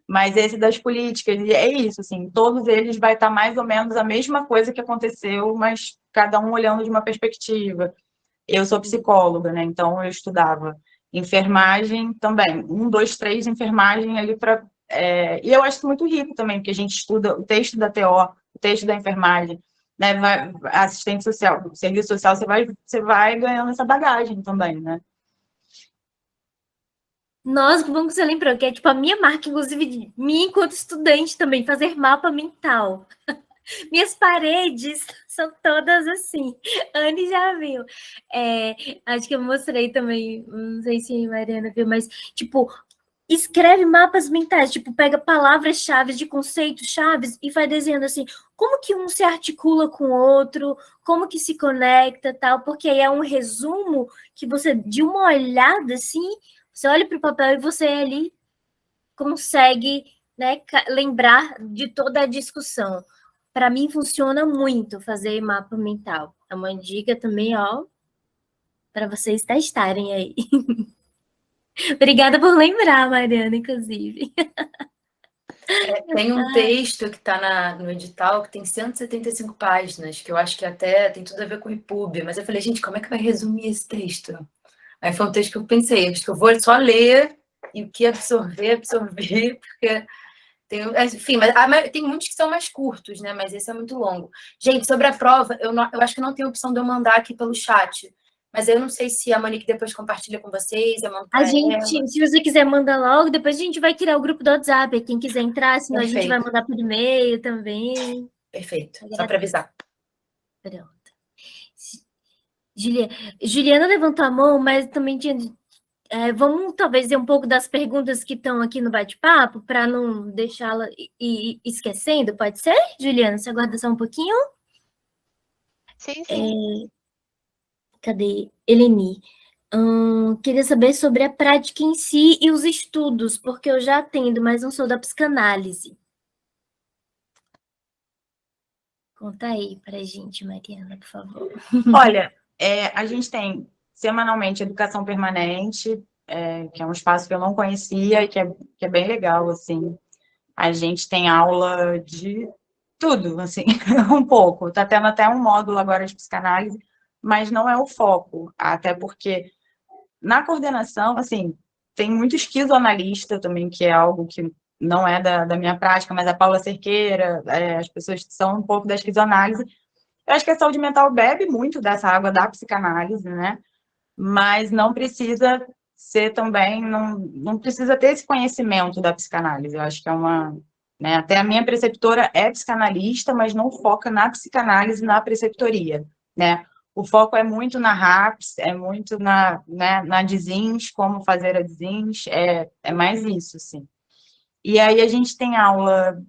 mas esse das políticas, é isso, assim, todos eles vai estar mais ou menos a mesma coisa que aconteceu, mas cada um olhando de uma perspectiva. Eu sou psicóloga, né, então eu estudava enfermagem também, 1, 2, 3, enfermagem ali para... e eu acho muito rico também, porque a gente estuda o texto da TO, o texto da enfermagem, né, assistente social, serviço social, você vai ganhando essa bagagem também, né? Nossa, que bom que você lembrou, que é tipo a minha marca, inclusive, de mim enquanto estudante também, fazer mapa mental. Minhas paredes são todas assim. Anne já viu. Acho que eu mostrei também, não sei se a Mariana viu, mas, tipo, escreve mapas mentais, tipo, pega palavras-chave de conceitos-chaves e vai desenhando assim, como que um se articula com o outro, como que se conecta, tal, porque aí é um resumo que você, de uma olhada assim, você olha para o papel e você ali consegue, né, lembrar de toda a discussão. Para mim funciona muito fazer mapa mental. É uma dica também, ó, para vocês testarem aí. Obrigada por lembrar, Mariana, inclusive. Tem um texto que está no edital que tem 175 páginas, que eu acho que até tem tudo a ver com o IPUB, mas eu falei, gente, como é que vai resumir esse texto? Aí foi um texto que eu pensei, acho que eu vou só ler e o que absorver, porque tem, enfim, mas tem muitos que são mais curtos, né? Mas esse é muito longo. Gente, sobre a prova, eu acho que não tem opção de eu mandar aqui pelo chat, mas eu não sei se a Monique depois compartilha com vocês, eu mando pra ela. Se você quiser, manda logo, depois a gente vai criar o grupo do WhatsApp, quem quiser entrar, senão Perfeito. A gente vai mandar por e-mail também. Perfeito, só para avisar. Pronto. Juliana levantou a mão, mas também tinha... vamos talvez ver um pouco das perguntas que estão aqui no bate-papo, para não deixá-la esquecendo, pode ser, Juliana? Você aguarda só um pouquinho? Sim. Cadê? Eleni. Queria saber sobre a prática em si e os estudos, porque eu já atendo, mas não sou da psicanálise. Conta aí pra gente, Mariana, por favor. Olha, A gente tem semanalmente educação permanente, que é um espaço que eu não conhecia e que é bem legal, assim. A gente tem aula de tudo, assim, um pouco. Está tendo até um módulo agora de psicanálise, mas não é o foco, até porque na coordenação, assim, tem muito esquizoanalista também, que é algo que não é da minha prática, mas a Paula Cerqueira, as pessoas que são um pouco da esquizoanálise. Eu acho que a saúde mental bebe muito dessa água da psicanálise, né? Mas não precisa ser também, não precisa ter esse conhecimento da psicanálise. Eu acho que é uma... Né, até a minha preceptora é psicanalista, mas não foca na psicanálise, na preceptoria, né? O foco é muito na RAPS, é muito na DSINS, como fazer a DSINS, é mais isso, assim. E aí a gente tem aula,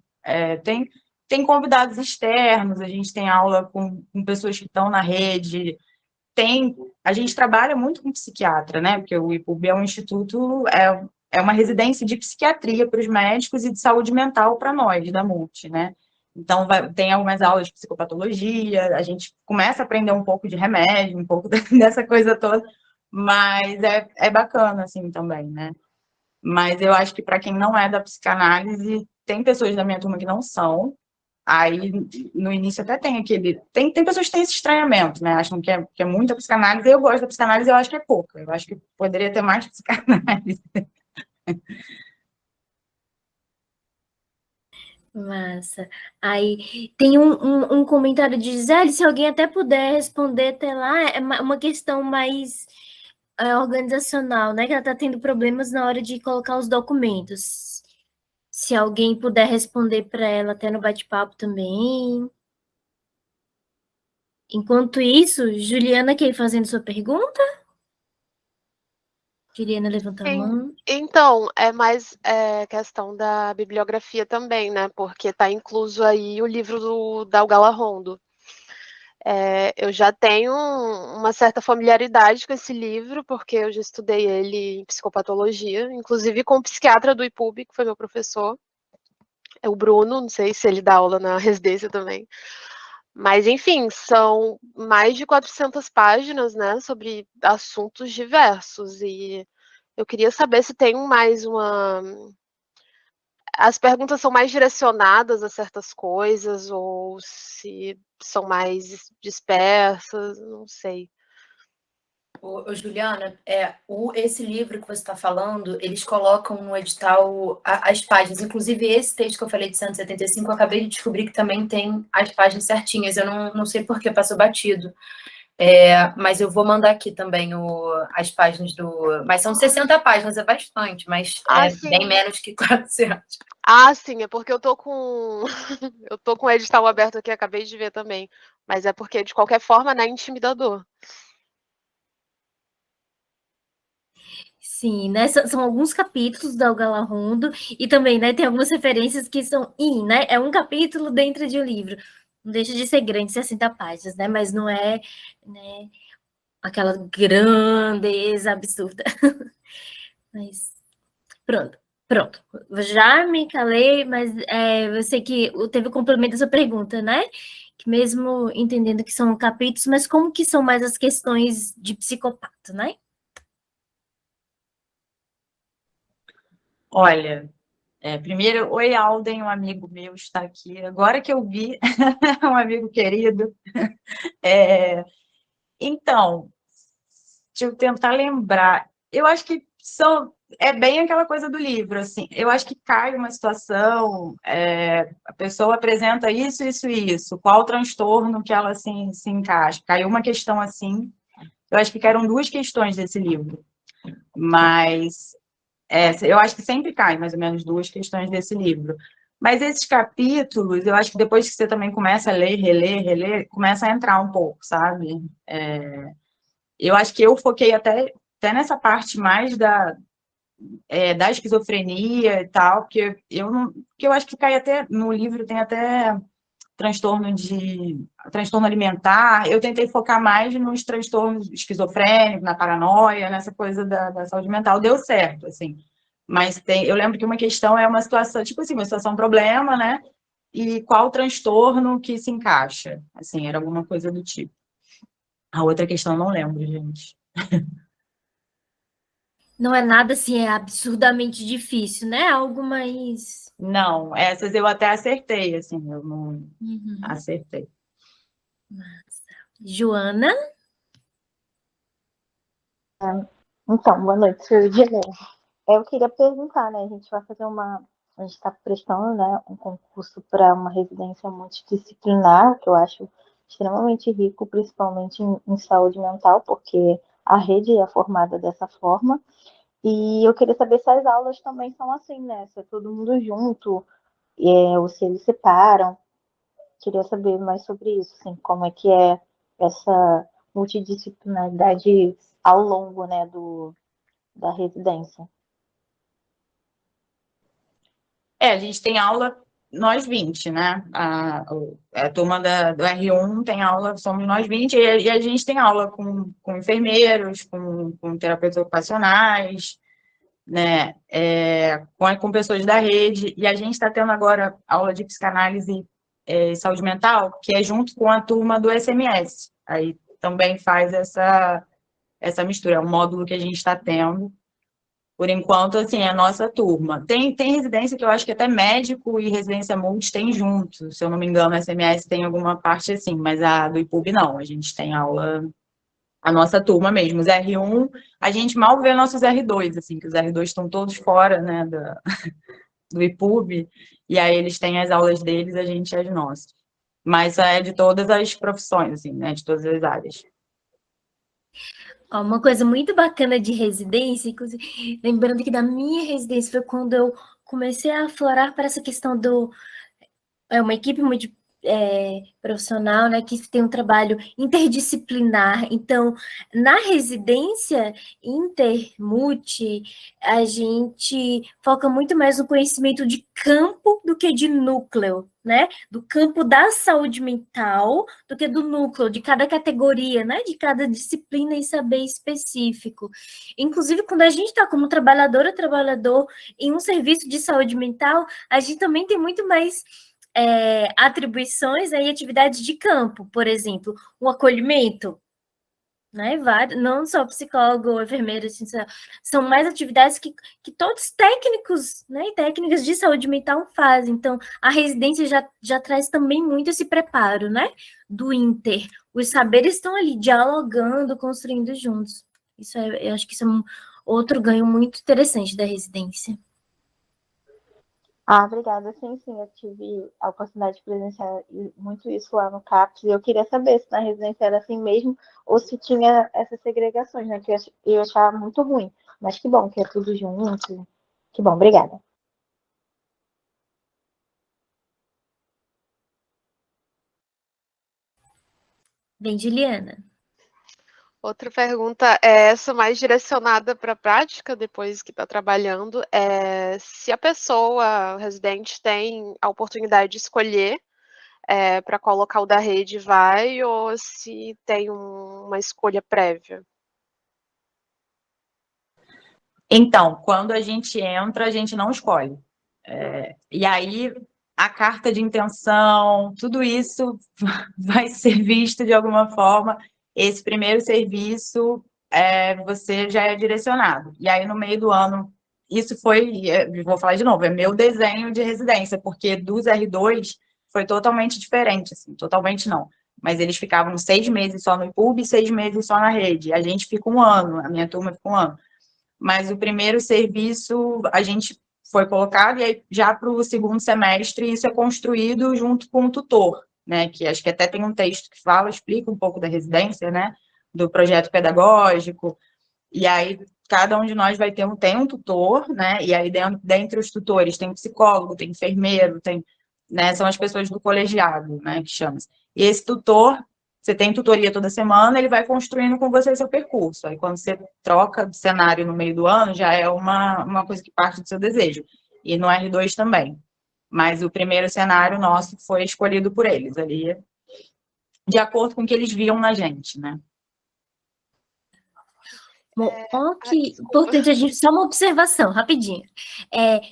tem convidados externos, a gente tem aula com pessoas que estão na rede, a gente trabalha muito com psiquiatra, né? Porque o IPUB é um instituto, é uma residência de psiquiatria para os médicos e de saúde mental para nós, da Multi, né? Então, tem algumas aulas de psicopatologia, a gente começa a aprender um pouco de remédio, um pouco dessa coisa toda, mas é bacana, assim, também, né? Mas eu acho que para quem não é da psicanálise, tem pessoas da minha turma que não são, aí, no início, até tem aquele... Tem pessoas que têm esse estranhamento, né? Acham que é muita psicanálise. Eu gosto da psicanálise, eu acho que é pouca. Eu acho que poderia ter mais psicanálise. Massa. Aí tem um comentário de Gisele, se alguém até puder responder até lá, é uma questão mais organizacional, né? Que ela está tendo problemas na hora de colocar os documentos. Se alguém puder responder para ela até no bate-papo também. Enquanto isso, Juliana quer ir fazendo sua pergunta? Juliana levanta a mão. Então, é mais questão da bibliografia também, né? Porque está incluso aí o livro da Algala Rondo. Eu já tenho uma certa familiaridade com esse livro, porque eu já estudei ele em psicopatologia, inclusive com o psiquiatra do IPUB, que foi meu professor, é o Bruno, não sei se ele dá aula na residência também. Mas, enfim, são mais de 400 páginas, né, sobre assuntos diversos, e eu queria saber se tem mais uma... As perguntas são mais direcionadas a certas coisas, ou se são mais dispersas, não sei. Juliana, esse livro que você está falando, eles colocam no edital as páginas. Inclusive, esse texto que eu falei de 175, eu acabei de descobrir que também tem as páginas certinhas. Eu não sei por que passou batido. Mas eu vou mandar aqui também as páginas do... Mas são 60 páginas, é bastante, mas bem menos que 400. Ah, sim, é porque eu tô com eu tô com o edital aberto aqui, acabei de ver também. Mas é porque, de qualquer forma, né, é intimidador. Sim, né? São alguns capítulos da Algala Rondo e também, né, tem algumas referências que são né? É um capítulo dentro de um livro. Não deixa de ser grande, 60 páginas, né? Mas não é, né, aquela grandeza absurda. Mas pronto. Já me calei, mas eu sei que teve o complemento da sua pergunta, né? Que mesmo entendendo que são capítulos, mas como que são mais as questões de psicopata, né? Olha, primeiro, oi, Alden, um amigo meu está aqui. Agora que eu vi, um amigo querido. Então, deixa eu tentar lembrar. Eu acho que é bem aquela coisa do livro, assim. Eu acho que cai uma situação, a pessoa apresenta isso, isso e isso. Qual o transtorno que ela se encaixa? Caiu uma questão assim. Eu acho que caíram duas questões desse livro. Mas eu acho que sempre cai mais ou menos duas questões desse livro. Mas esses capítulos, eu acho que depois que você também começa a ler, reler, começa a entrar um pouco, sabe? Eu acho que eu foquei até nessa parte mais da esquizofrenia e tal, porque eu acho que cai até, no livro tem até transtorno alimentar. Eu tentei focar mais nos transtornos esquizofrênicos, na paranoia, nessa coisa da saúde mental. Deu certo, assim. Mas eu lembro que uma questão é uma situação, tipo assim, uma situação problema, né? E qual transtorno que se encaixa? Assim, era alguma coisa do tipo. A outra questão eu não lembro, gente. Não é nada assim, é absurdamente difícil, né? Algo mais. Não, essas eu até acertei, assim, eu não Uhum. acertei. Joana? Então, boa noite, sou de novo. Eu queria perguntar, né? A gente vai fazer a gente está prestando, né, um concurso para uma residência multidisciplinar, que eu acho extremamente rico, principalmente em saúde mental, porque a rede é formada dessa forma. E eu queria saber se as aulas também são assim, né? Se é todo mundo junto, ou se eles separam. Queria saber mais sobre isso, assim, como é que é essa multidisciplinaridade ao longo, né, da residência. A gente tem aula, nós 20, né? A turma do R1 tem aula, somos nós 20, e a gente tem aula com enfermeiros, com terapeutas ocupacionais, né? Com pessoas da rede, e a gente está tendo agora aula de psicanálise e saúde mental, que é junto com a turma do SMS. Aí também faz essa mistura, é um módulo que a gente está tendo. Por enquanto, assim, é a nossa turma. Tem residência que eu acho que até médico e residência multi tem junto. Se eu não me engano, a SMS tem alguma parte assim, mas a do IPUB não. A gente tem aula, a nossa turma mesmo. Os R1, a gente mal vê nossos R2, assim, que os R2 estão todos fora, né, do IPUB, e aí eles têm as aulas deles, a gente as nossas. Mas é de todas as profissões, assim, né, de todas as áreas. Ó, uma coisa muito bacana de residência, inclusive, lembrando que da minha residência foi quando eu comecei a aflorar para essa questão uma equipe muito profissional, né, que tem um trabalho interdisciplinar. Então, na residência intermulti, a gente foca muito mais no conhecimento de campo do que de núcleo, né? Do campo da saúde mental do que do núcleo, de cada categoria, né? De cada disciplina e saber específico. Inclusive, quando a gente está como trabalhador em um serviço de saúde mental, a gente também tem muito mais atribuições e atividades de campo, por exemplo, o acolhimento, né? Não só psicólogo ou enfermeiro, assim, são mais atividades que todos técnicos, né, e técnicas de saúde mental fazem. Então, a residência já traz também muito esse preparo, né, do inter. Os saberes estão ali dialogando, construindo juntos. Eu acho que isso é um outro ganho muito interessante da residência. Obrigada. Sim, eu tive a oportunidade de presenciar muito isso lá no CAPS, e eu queria saber se na residência era assim mesmo, ou se tinha essas segregações, né, que eu achava muito ruim. Mas que bom que é tudo junto. Que bom, obrigada. Bem, Juliana. Outra pergunta é essa mais direcionada para a prática, depois que está trabalhando, é se a pessoa, o residente, tem a oportunidade de escolher para qual local da rede vai, ou se tem uma escolha prévia. Então, quando a gente entra, a gente não escolhe. E aí, a carta de intenção, tudo isso vai ser visto de alguma forma. Esse primeiro serviço, você já é direcionado. E aí, no meio do ano, isso foi, vou falar de novo, é meu desenho de residência, porque dos R2 foi totalmente diferente, assim, totalmente não. Mas eles ficavam 6 meses só no IPUB e 6 meses só na rede. A gente fica 1 ano, a minha turma fica 1 ano. Mas o primeiro serviço a gente foi colocado, e aí já para o segundo semestre isso é construído junto com o tutor, né? Que acho que até tem um texto que explica um pouco da residência, né? Do projeto pedagógico. E aí cada um de nós tem um tutor, né? E aí dentre os tutores tem psicólogo, tem enfermeiro, né? São as pessoas do colegiado, né? Que chama-se. E esse tutor, você tem tutoria toda semana, ele vai construindo com você seu percurso. Aí, quando você troca de cenário no meio do ano, já é uma coisa que parte do seu desejo. E no R2 também. Mas o primeiro cenário nosso foi escolhido por eles, ali, de acordo com o que eles viam na gente, né? Ó, que desculpa. importante, a gente, só uma observação, rapidinho.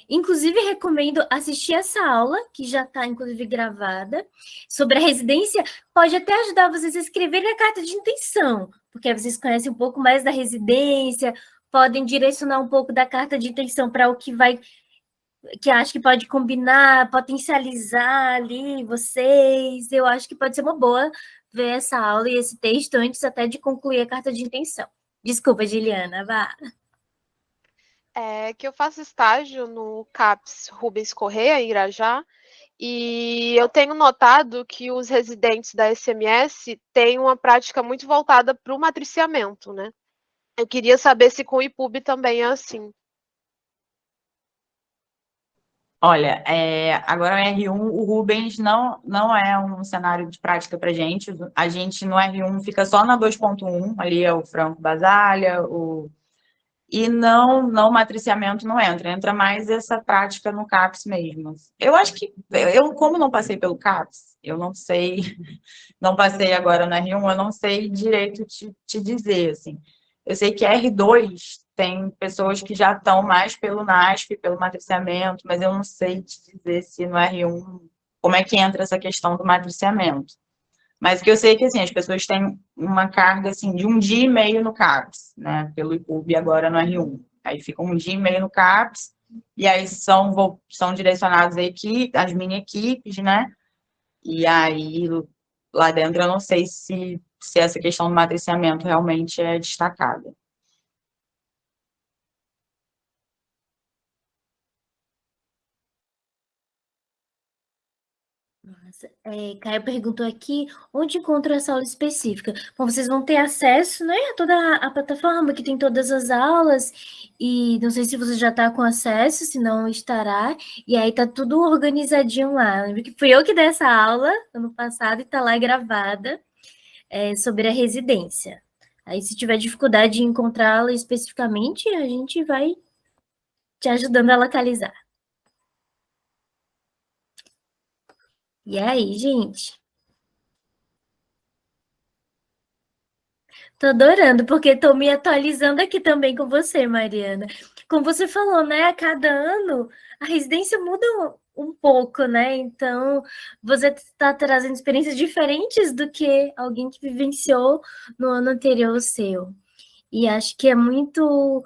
Inclusive, recomendo assistir essa aula, que já está, inclusive, gravada, sobre a residência. Pode até ajudar vocês a escreverem a carta de intenção, porque aí vocês conhecem um pouco mais da residência, podem direcionar um pouco da carta de intenção para o que vai, que acho que pode combinar, potencializar ali vocês. Eu acho que pode ser uma boa ver essa aula e esse texto antes até de concluir a carta de intenção. Desculpa, Juliana, vá. É que eu faço estágio no CAPS Rubens Correia, em Irajá, e eu tenho notado que os residentes da SMS têm uma prática muito voltada para o matriciamento, né? Eu queria saber se com o IPUB também é assim. Olha, agora o R1, o Rubens não é um cenário de prática para a gente. A gente no R1 fica só na 2.1, ali é o Franco Basalha, e não matriciamento não entra mais essa prática no CAPS mesmo. Eu acho que, eu como não passei pelo CAPS, eu não sei, não passei agora no R1, eu não sei direito te dizer, assim. Eu sei que R2 tem pessoas que já estão mais pelo NASP, pelo matriciamento, mas eu não sei te dizer se no R1, como é que entra essa questão do matriciamento. Mas o que eu sei é que, assim, as pessoas têm uma carga, assim, de 1 dia e meio no CAPS, né, pelo IPUB agora no R1. Aí fica 1 dia e meio no CAPS, e aí são direcionados a equipe, as mini-equipes, né, e aí lá dentro eu não sei se essa questão do matriciamento realmente é destacada. Nossa, Caio perguntou aqui onde encontra essa aula específica. Bom, vocês vão ter acesso, né, a toda a plataforma que tem todas as aulas, e não sei se você já está com acesso, se não estará, e aí tá tudo organizadinho lá. Lembra que fui eu que dei essa aula ano passado e está lá gravada, sobre a residência. Aí, se tiver dificuldade em encontrá-la especificamente, a gente vai te ajudando a localizar. E aí, gente? Tô adorando, porque tô me atualizando aqui também com você, Mariana. Como você falou, né? A cada ano a residência muda um pouco, né? Então, você está trazendo experiências diferentes do que alguém que vivenciou no ano anterior ao seu. E acho que é muito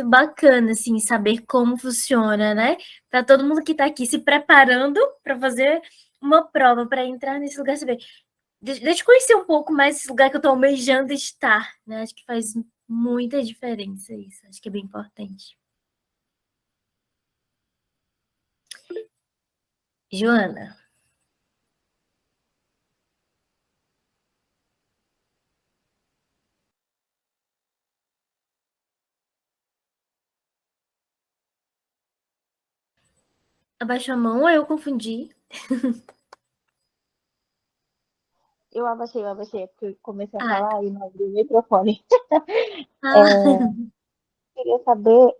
bacana, assim, saber como funciona, né? Para todo mundo que está aqui se preparando para fazer uma prova, para entrar nesse lugar, saber. Deixa eu conhecer um pouco mais esse lugar que eu estou almejando estar, né? Acho que faz muita diferença isso. Acho que é bem importante. Joana. Abaixa a mão, eu confundi. Eu abaixei, porque eu comecei a falar e não abri o microfone. Queria saber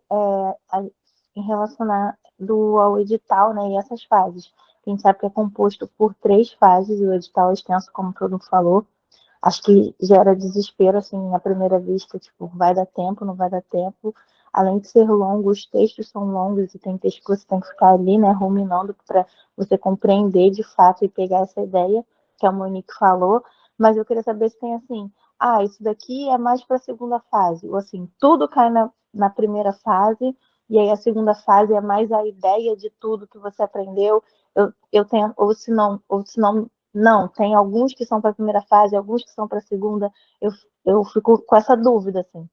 em relação ao edital, né, e essas fases. A gente sabe que é composto por 3 fases, o edital é extenso, como todo mundo falou. Acho que gera desespero, assim, à primeira vista, tipo, vai dar tempo, não vai dar tempo. Além de ser longo, os textos são longos e tem texto que você tem que ficar ali, né, ruminando para você compreender de fato e pegar essa ideia que a Monique falou. Mas eu queria saber se tem assim, isso daqui é mais para a segunda fase, ou assim, tudo cai na primeira fase, e aí a segunda fase é mais a ideia de tudo que você aprendeu. Eu tenho, ou se não, tem alguns que são para a primeira fase, alguns que são para a segunda. Eu fico com essa dúvida, assim.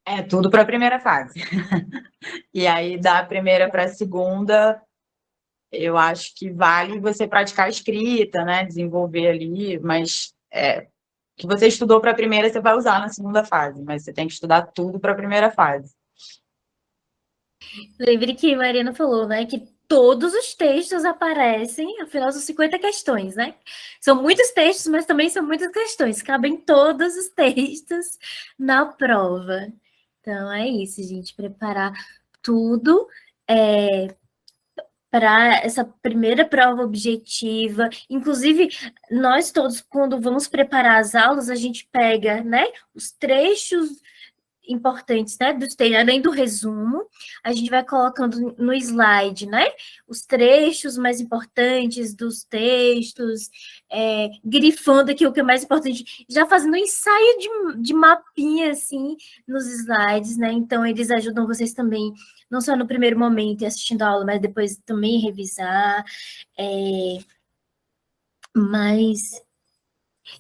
É tudo para a primeira fase. E aí, da primeira para a segunda, eu acho que vale você praticar a escrita, né? Desenvolver ali, mas o que você estudou para a primeira, você vai usar na segunda fase, mas você tem que estudar tudo para a primeira fase. Lembre que a Mariana falou, né, que todos os textos aparecem, afinal são 50 questões, né? São muitos textos, mas também são muitas questões. Cabem todos os textos na prova. Então é isso, gente. Preparar tudo para essa primeira prova objetiva. Inclusive, nós todos, quando vamos preparar as aulas, a gente pega, né, os trechos importantes, né, dos textos, além do resumo, a gente vai colocando no slide, né, os trechos mais importantes dos textos, grifando aqui o que é mais importante, já fazendo um ensaio de mapinha, assim, nos slides, né, então eles ajudam vocês também, não só no primeiro momento e assistindo a aula, mas depois também revisar, mas...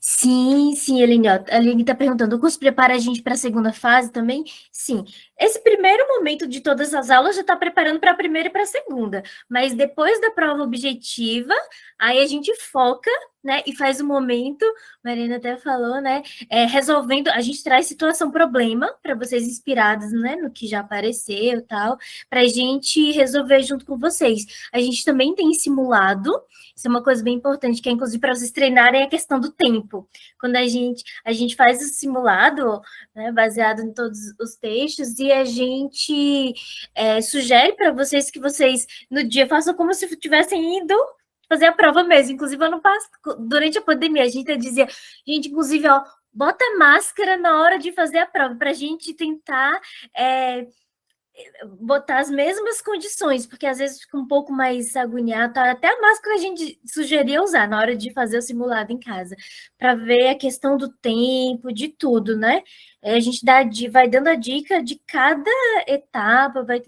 Sim, Eline, ó, a Aline está perguntando, o curso prepara a gente para a segunda fase também? Sim. Esse primeiro momento de todas as aulas já está preparando para a primeira e para a segunda, mas depois da prova objetiva, aí a gente foca, né, e faz o momento, Marina até falou, né, resolvendo, a gente traz situação-problema para vocês inspirados, né, no que já apareceu e tal, para a gente resolver junto com vocês. A gente também tem simulado, isso é uma coisa bem importante, que é inclusive para vocês treinarem a questão do tempo. Quando a gente faz o simulado, né, baseado em todos os textos, e a gente sugere para vocês que vocês, no dia, façam como se tivessem ido fazer a prova mesmo. Inclusive, ano passado, durante a pandemia, a gente dizia, gente, inclusive, ó, bota máscara na hora de fazer a prova, para a gente tentar... botar as mesmas condições, porque às vezes fica um pouco mais agoniado, até a máscara a gente sugeria usar na hora de fazer o simulado em casa, para ver a questão do tempo, de tudo, né? A gente vai dando a dica de cada etapa, vai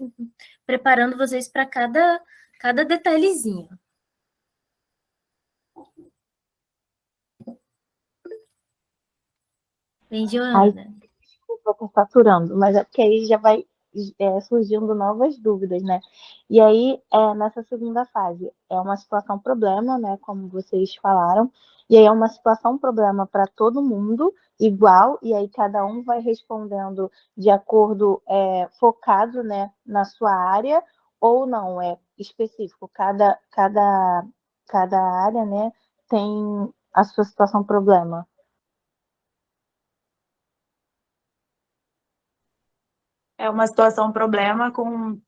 preparando vocês para cada detalhezinho. Bem, Joana. Vou estar saturando, mas é porque aí já vai surgindo novas dúvidas, né? E aí, nessa segunda fase, é uma situação problema, né? Como vocês falaram, e aí é uma situação problema para todo mundo, igual, e aí cada um vai respondendo de acordo, focado, né, na sua área, ou não, é específico. Cada área, né, tem a sua situação problema. É uma situação problema com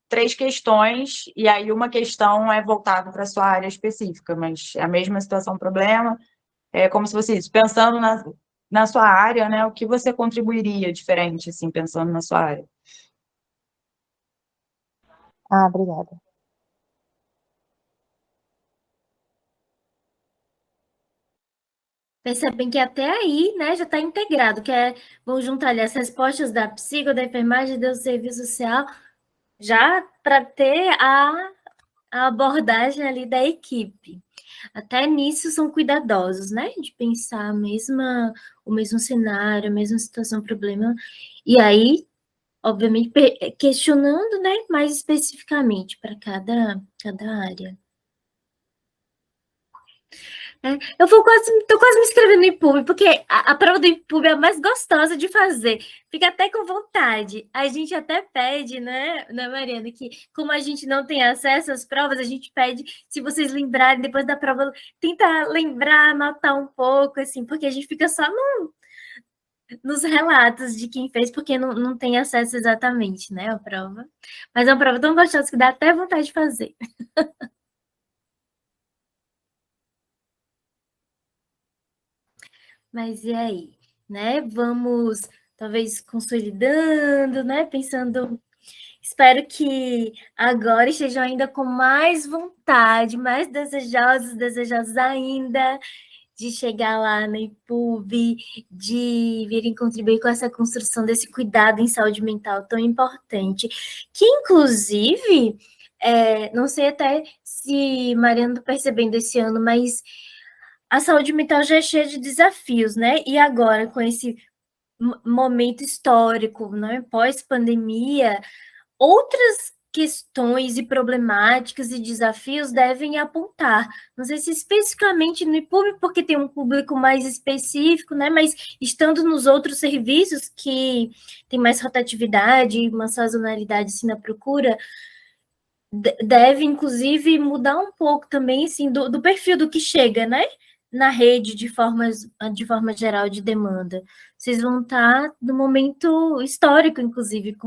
3 questões, e aí uma questão é voltada para a sua área específica, mas é a mesma situação problema, é como se fosse isso, pensando na sua área, né, o que você contribuiria diferente, assim, pensando na sua área. Ah, obrigada. Percebem que até aí, né, já está integrado, vão juntar ali as respostas da psico, da enfermagem, do serviço social, já para ter a abordagem ali da equipe. Até nisso são cuidadosos, né, de pensar o mesmo cenário, a mesma situação, problema, e aí, obviamente, questionando, né, mais especificamente para cada área. Eu tô quase me inscrevendo no IPUB, porque a prova do IPUB é a mais gostosa de fazer. Fica até com vontade. A gente até pede, né, Mariana, que como a gente não tem acesso às provas, a gente pede, se vocês lembrarem, depois da prova, tenta lembrar, anotar um pouco, assim, porque a gente fica só nos relatos de quem fez, porque não tem acesso exatamente, né, à prova. Mas é uma prova tão gostosa que dá até vontade de fazer. Mas e aí, né? Vamos talvez consolidando, né? Pensando, espero que agora estejam ainda com mais vontade, mais desejosos ainda de chegar lá no IPUB, de virem contribuir com essa construção desse cuidado em saúde mental tão importante, que inclusive, não sei até se Mariana está percebendo esse ano, mas a saúde mental já é cheia de desafios, né? E agora, com esse momento histórico, né? Pós-pandemia, outras questões e problemáticas e desafios devem apontar. Não sei se especificamente no IPUB, porque tem um público mais específico, né? Mas estando nos outros serviços que tem mais rotatividade, uma sazonalidade assim, na procura, deve, inclusive, mudar um pouco também, assim, do perfil do que chega, né? Na rede de forma geral de demanda. Vocês vão estar no momento histórico, inclusive,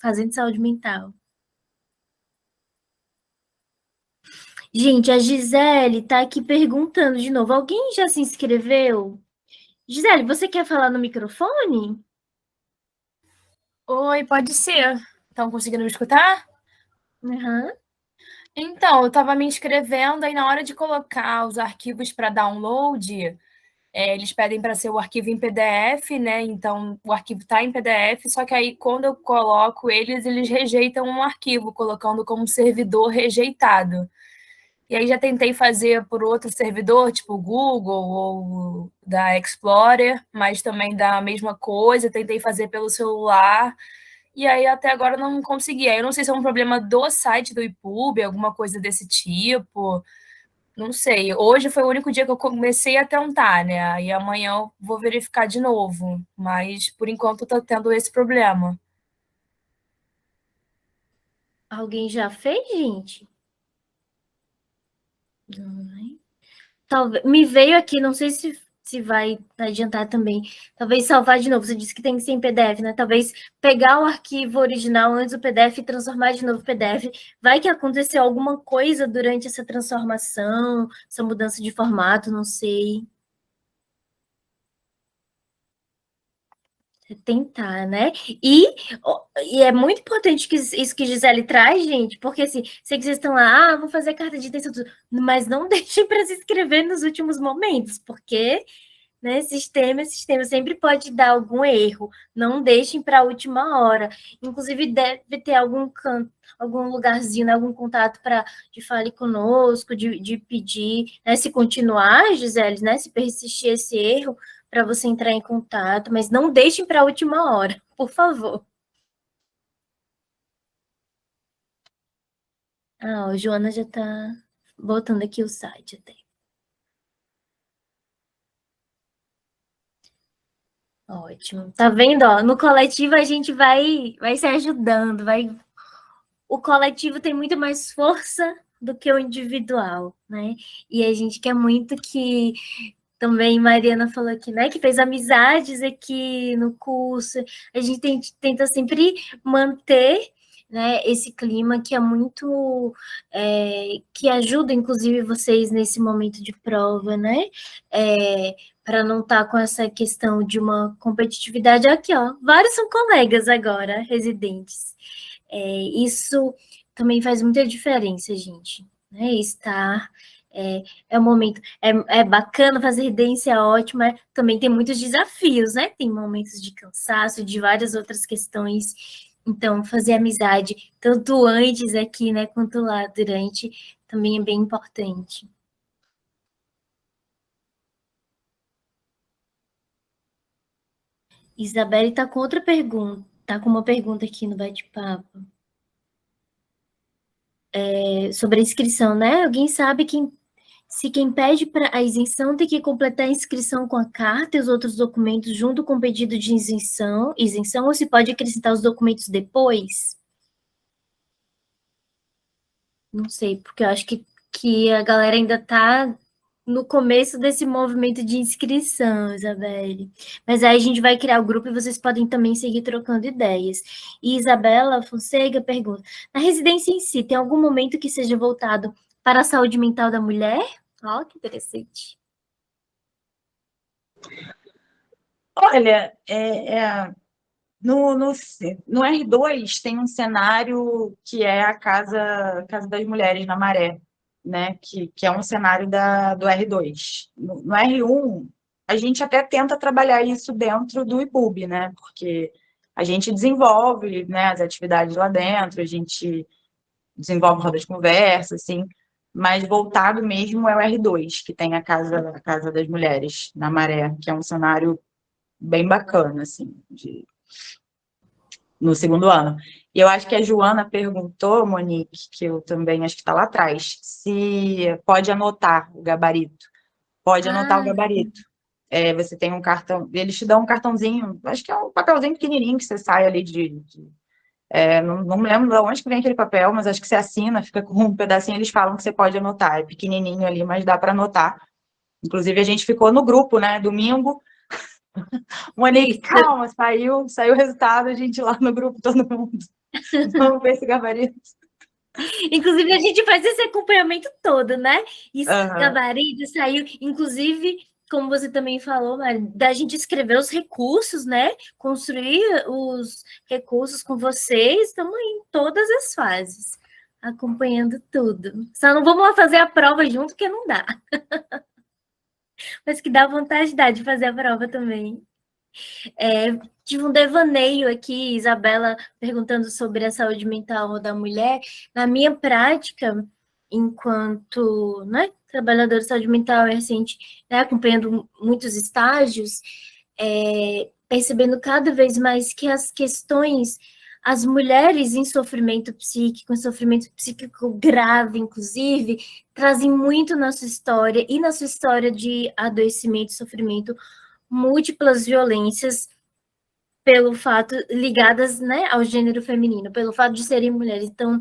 fazendo saúde mental. Gente, a Gisele tá aqui perguntando de novo. Alguém já se inscreveu? Gisele, você quer falar no microfone? Oi, pode ser. Estão conseguindo me escutar? Uhum. Então, eu estava me inscrevendo, aí na hora de colocar os arquivos para download, eles pedem para ser o arquivo em PDF, né? Então, o arquivo está em PDF, só que aí quando eu coloco eles rejeitam um arquivo, colocando como servidor rejeitado. E aí já tentei fazer por outro servidor, tipo o Google ou da Explorer, mas também da mesma coisa, tentei fazer pelo celular, e aí até agora não consegui. Aí eu não sei se é um problema do site do IPUB, alguma coisa desse tipo, não sei. Hoje foi o único dia que eu comecei a tentar, né? Aí amanhã eu vou verificar de novo, mas por enquanto tá tendo esse problema. Alguém já fez, gente? Não. Talvez, me veio aqui, não sei se vai adiantar também. Talvez salvar de novo. Você disse que tem que ser em PDF, né? Talvez pegar o arquivo original antes do PDF e transformar de novo em PDF. Vai que aconteceu alguma coisa durante essa transformação, essa mudança de formato, não sei. Tentar, né? E é muito importante que isso que Gisele traz, gente, porque assim, sei que vocês estão lá, vou fazer carta de intenção, mas não deixem para se inscrever nos últimos momentos, porque, né, sistema sempre pode dar algum erro. Não deixem para a última hora. Inclusive, deve ter algum canto, algum lugarzinho, né, algum contato para de fale conosco, de pedir, né, se continuar, Gisele, né, se persistir esse erro, para você entrar em contato, mas não deixem para a última hora, por favor. Ah, a Joana já está botando aqui o site até. Ótimo. Tá vendo? Ó, no coletivo a gente vai se ajudando, o coletivo tem muito mais força do que o individual, né? E a gente quer muito que também Mariana falou aqui, né, que fez amizades aqui no curso. A gente tenta sempre manter, né, esse clima que é muito, que ajuda, inclusive, vocês nesse momento de prova, né, para não estar com essa questão de uma competitividade. Aqui, ó, vários são colegas agora, residentes. Isso também faz muita diferença, gente, né, estar... É um momento, é bacana fazer residência, é ótimo, mas também tem muitos desafios, né? Tem momentos de cansaço, de várias outras questões. Então, fazer amizade, tanto antes aqui, né, quanto lá durante, também é bem importante. Isabelle está com outra pergunta, está com uma pergunta aqui no bate-papo. Sobre a inscrição, né? Alguém sabe se quem pede para a isenção tem que completar a inscrição com a carta e os outros documentos junto com o pedido de isenção, ou se pode acrescentar os documentos depois? Não sei, porque eu acho que a galera ainda está no começo desse movimento de inscrição, Isabelle. Mas aí a gente vai criar o grupo e vocês podem também seguir trocando ideias. E Isabela Fonseca pergunta, na residência em si, tem algum momento que seja voltado para a saúde mental da mulher? Ó, que interessante. Olha, no R2 tem um cenário que é a Casa das Mulheres na Maré, né? Que é um cenário do R2. No R1, a gente até tenta trabalhar isso dentro do IPUB, né? Porque a gente desenvolve, né, as atividades lá dentro, a gente desenvolve rodas de conversa, assim, mas voltado mesmo é o R2, que tem a Casa das Mulheres na Maré, que é um cenário bem bacana, assim, no segundo ano. E eu acho que a Joana perguntou, Monique, que eu também acho que está lá atrás, se pode anotar o gabarito. Pode anotar o gabarito. Você tem um cartão, eles te dão um cartãozinho, acho que é um papelzinho pequenininho que você sai ali não me lembro de onde que vem aquele papel, mas acho que você assina, fica com um pedacinho, eles falam que você pode anotar. É pequenininho ali, mas dá para anotar. Inclusive, a gente ficou no grupo, né, domingo. Monique, calma, saiu o resultado, a gente lá no grupo, todo mundo. Vamos ver esse gabarito. Inclusive, a gente faz esse acompanhamento todo, né? Isso, Aham. gabarito, saiu. Inclusive, como você também falou, Mari, da gente escrever os recursos, né? Construir os recursos com vocês. Estamos em todas as fases, acompanhando tudo. Só não vamos lá fazer a prova junto, porque não dá. Mas que dá vontade dá de fazer a prova também. Tive um devaneio aqui, Isabela, perguntando sobre a saúde mental da mulher. Na minha prática, enquanto, né, trabalhadora de saúde mental recente, né, acompanhando muitos estágios, percebendo cada vez mais que as questões, as mulheres em sofrimento psíquico grave, inclusive, trazem muito na sua história e na sua história de adoecimento e sofrimento múltiplas violências pelo fato ligadas, né, ao gênero feminino, pelo fato de serem mulheres. Então,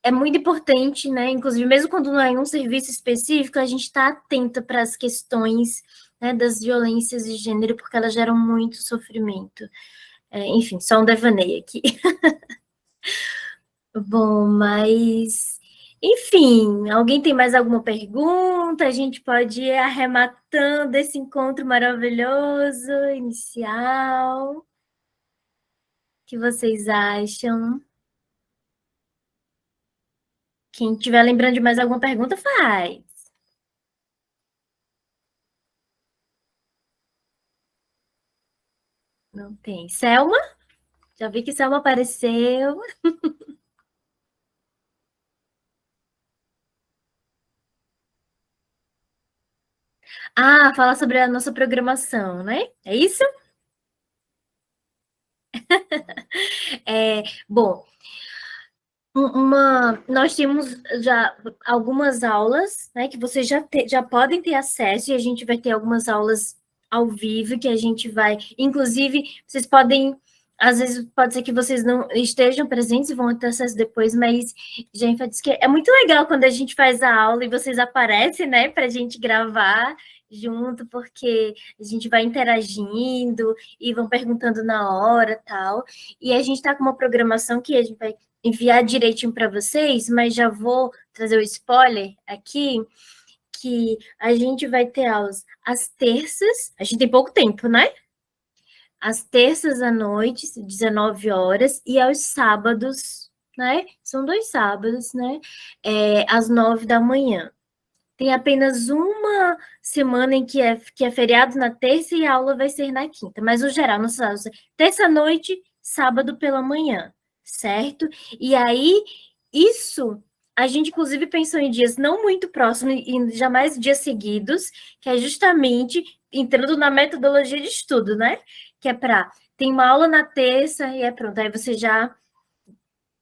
é muito importante, né, inclusive mesmo quando não é em um serviço específico, a gente está atenta para as questões, né, das violências de gênero, porque elas geram muito sofrimento. Enfim, só um devaneio aqui. Bom, mas enfim, alguém tem mais alguma pergunta? A gente pode ir arrematando esse encontro maravilhoso, inicial. O que vocês acham? Quem estiver lembrando de mais alguma pergunta, faz. Não tem. Selma? Já vi que Selma apareceu. Ah, falar sobre a nossa programação, né? É isso? Bom, nós temos já algumas aulas, né, que vocês já podem ter acesso, e a gente vai ter algumas aulas ao vivo, que a gente vai, inclusive, vocês podem, às vezes pode ser que vocês não estejam presentes e vão ter acesso depois, mas já enfatizo que é muito legal quando a gente faz a aula e vocês aparecem, né, para a gente gravar junto, porque a gente vai interagindo e vão perguntando na hora, tal, e a gente está com uma programação que a gente vai enviar direitinho para vocês, mas já vou trazer o spoiler aqui, que a gente vai ter aulas às terças, a gente tem pouco tempo, né? Às terças à noite, 19 horas, e aos sábados, né? São 2 sábados, né? Às 9 da manhã. Tem apenas uma semana em que é feriado na terça e a aula vai ser na quinta, mas o geral, nossas aulas, terça-noite, sábado pela manhã, certo? E aí, isso, a gente inclusive pensou em dias não muito próximos e jamais dias seguidos, que é justamente entrando na metodologia de estudo, né? Que é para, tem uma aula na terça e pronto, aí você já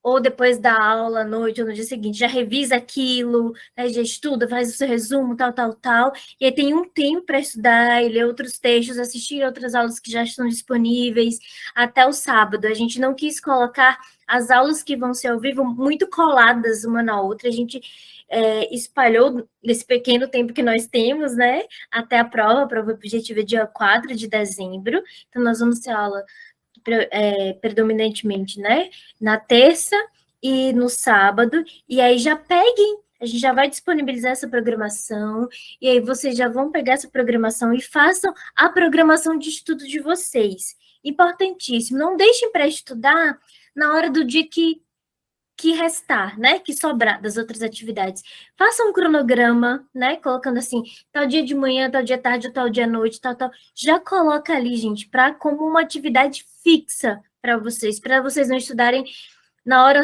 ou depois da aula, à noite, ou no dia seguinte, já revisa aquilo, né, já estuda, faz o seu resumo, tal, e aí tem um tempo para estudar e ler outros textos, assistir outras aulas que já estão disponíveis, até o sábado. A gente não quis colocar as aulas que vão ser ao vivo muito coladas uma na outra, a gente espalhou nesse pequeno tempo que nós temos, né, até a prova objetiva é dia 4 de dezembro, então nós vamos ter aula predominantemente, né, na terça e no sábado, e aí já peguem, a gente já vai disponibilizar essa programação, e aí vocês já vão pegar essa programação e façam a programação de estudo de vocês. Importantíssimo, não deixem para estudar na hora do dia que restar, né, que sobrar das outras atividades. Faça um cronograma, né, colocando assim, tal dia de manhã, tal dia tarde, tal dia à noite, tal. Já coloca ali, gente, para como uma atividade fixa para vocês não estudarem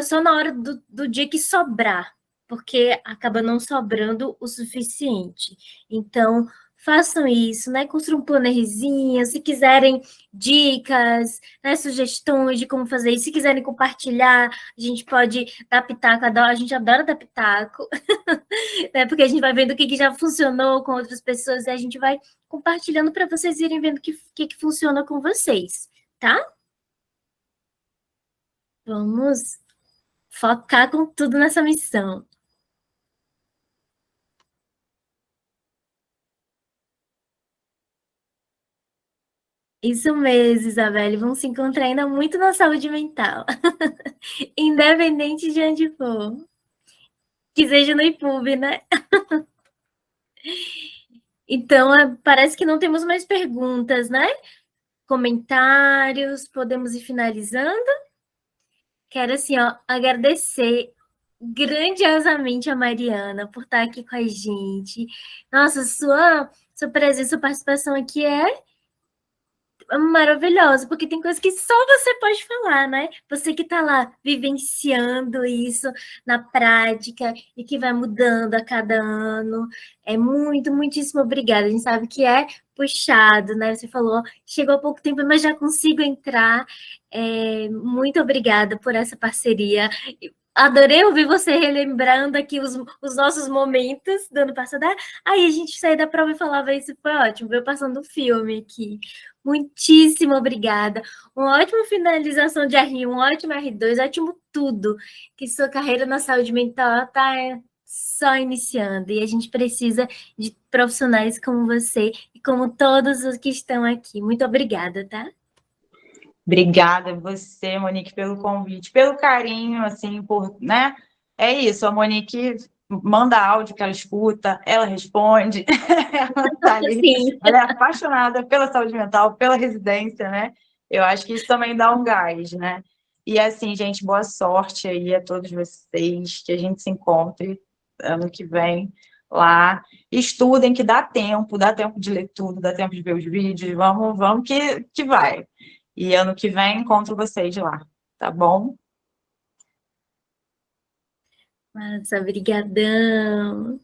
só na hora do dia que sobrar, porque acaba não sobrando o suficiente. Então, façam isso, né? Construam um plannerzinho, se quiserem dicas, né, sugestões de como fazer isso, se quiserem compartilhar, a gente pode dar pitaco, a gente adora dar pitaco, né? Porque a gente vai vendo o que já funcionou com outras pessoas e a gente vai compartilhando para vocês irem vendo o que funciona com vocês, tá? Vamos focar com tudo nessa missão. Isso mesmo, Isabelle. Vão se encontrar ainda muito na saúde mental. Independente de onde for. Que seja no IPUB, né? Então, parece que não temos mais perguntas, né? Comentários, podemos ir finalizando. Quero, assim, ó, agradecer grandiosamente a Mariana por estar aqui com a gente. Nossa, sua presença, sua participação aqui é maravilhoso, porque tem coisas que só você pode falar, né? Você que está lá vivenciando isso na prática e que vai mudando a cada ano. É muitíssimo obrigada. A gente sabe que é puxado, né? Você falou, chegou há pouco tempo, mas já consigo entrar. Muito obrigada por essa parceria. Adorei ouvir você relembrando aqui os nossos momentos do ano passado. Aí a gente saiu da prova e falava isso, foi ótimo, veio passando um filme aqui. Muitíssimo obrigada. Uma ótima finalização de R1, um ótimo R2, ótimo tudo. Que sua carreira na saúde mental está só iniciando. E a gente precisa de profissionais como você e como todos os que estão aqui. Muito obrigada, tá? Obrigada a você, Monique, pelo convite, pelo carinho, assim, por, né? É isso, a Monique manda áudio que ela escuta, ela responde, ela tá ali, Sim. ela é apaixonada pela saúde mental, pela residência, né? Eu acho que isso também dá um gás, né? E assim, gente, boa sorte aí a todos vocês, que a gente se encontre ano que vem lá. Estudem, que dá tempo de ler tudo, dá tempo de ver os vídeos, vamos que vai. E ano que vem encontro vocês lá, tá bom? Nossa, brigadão.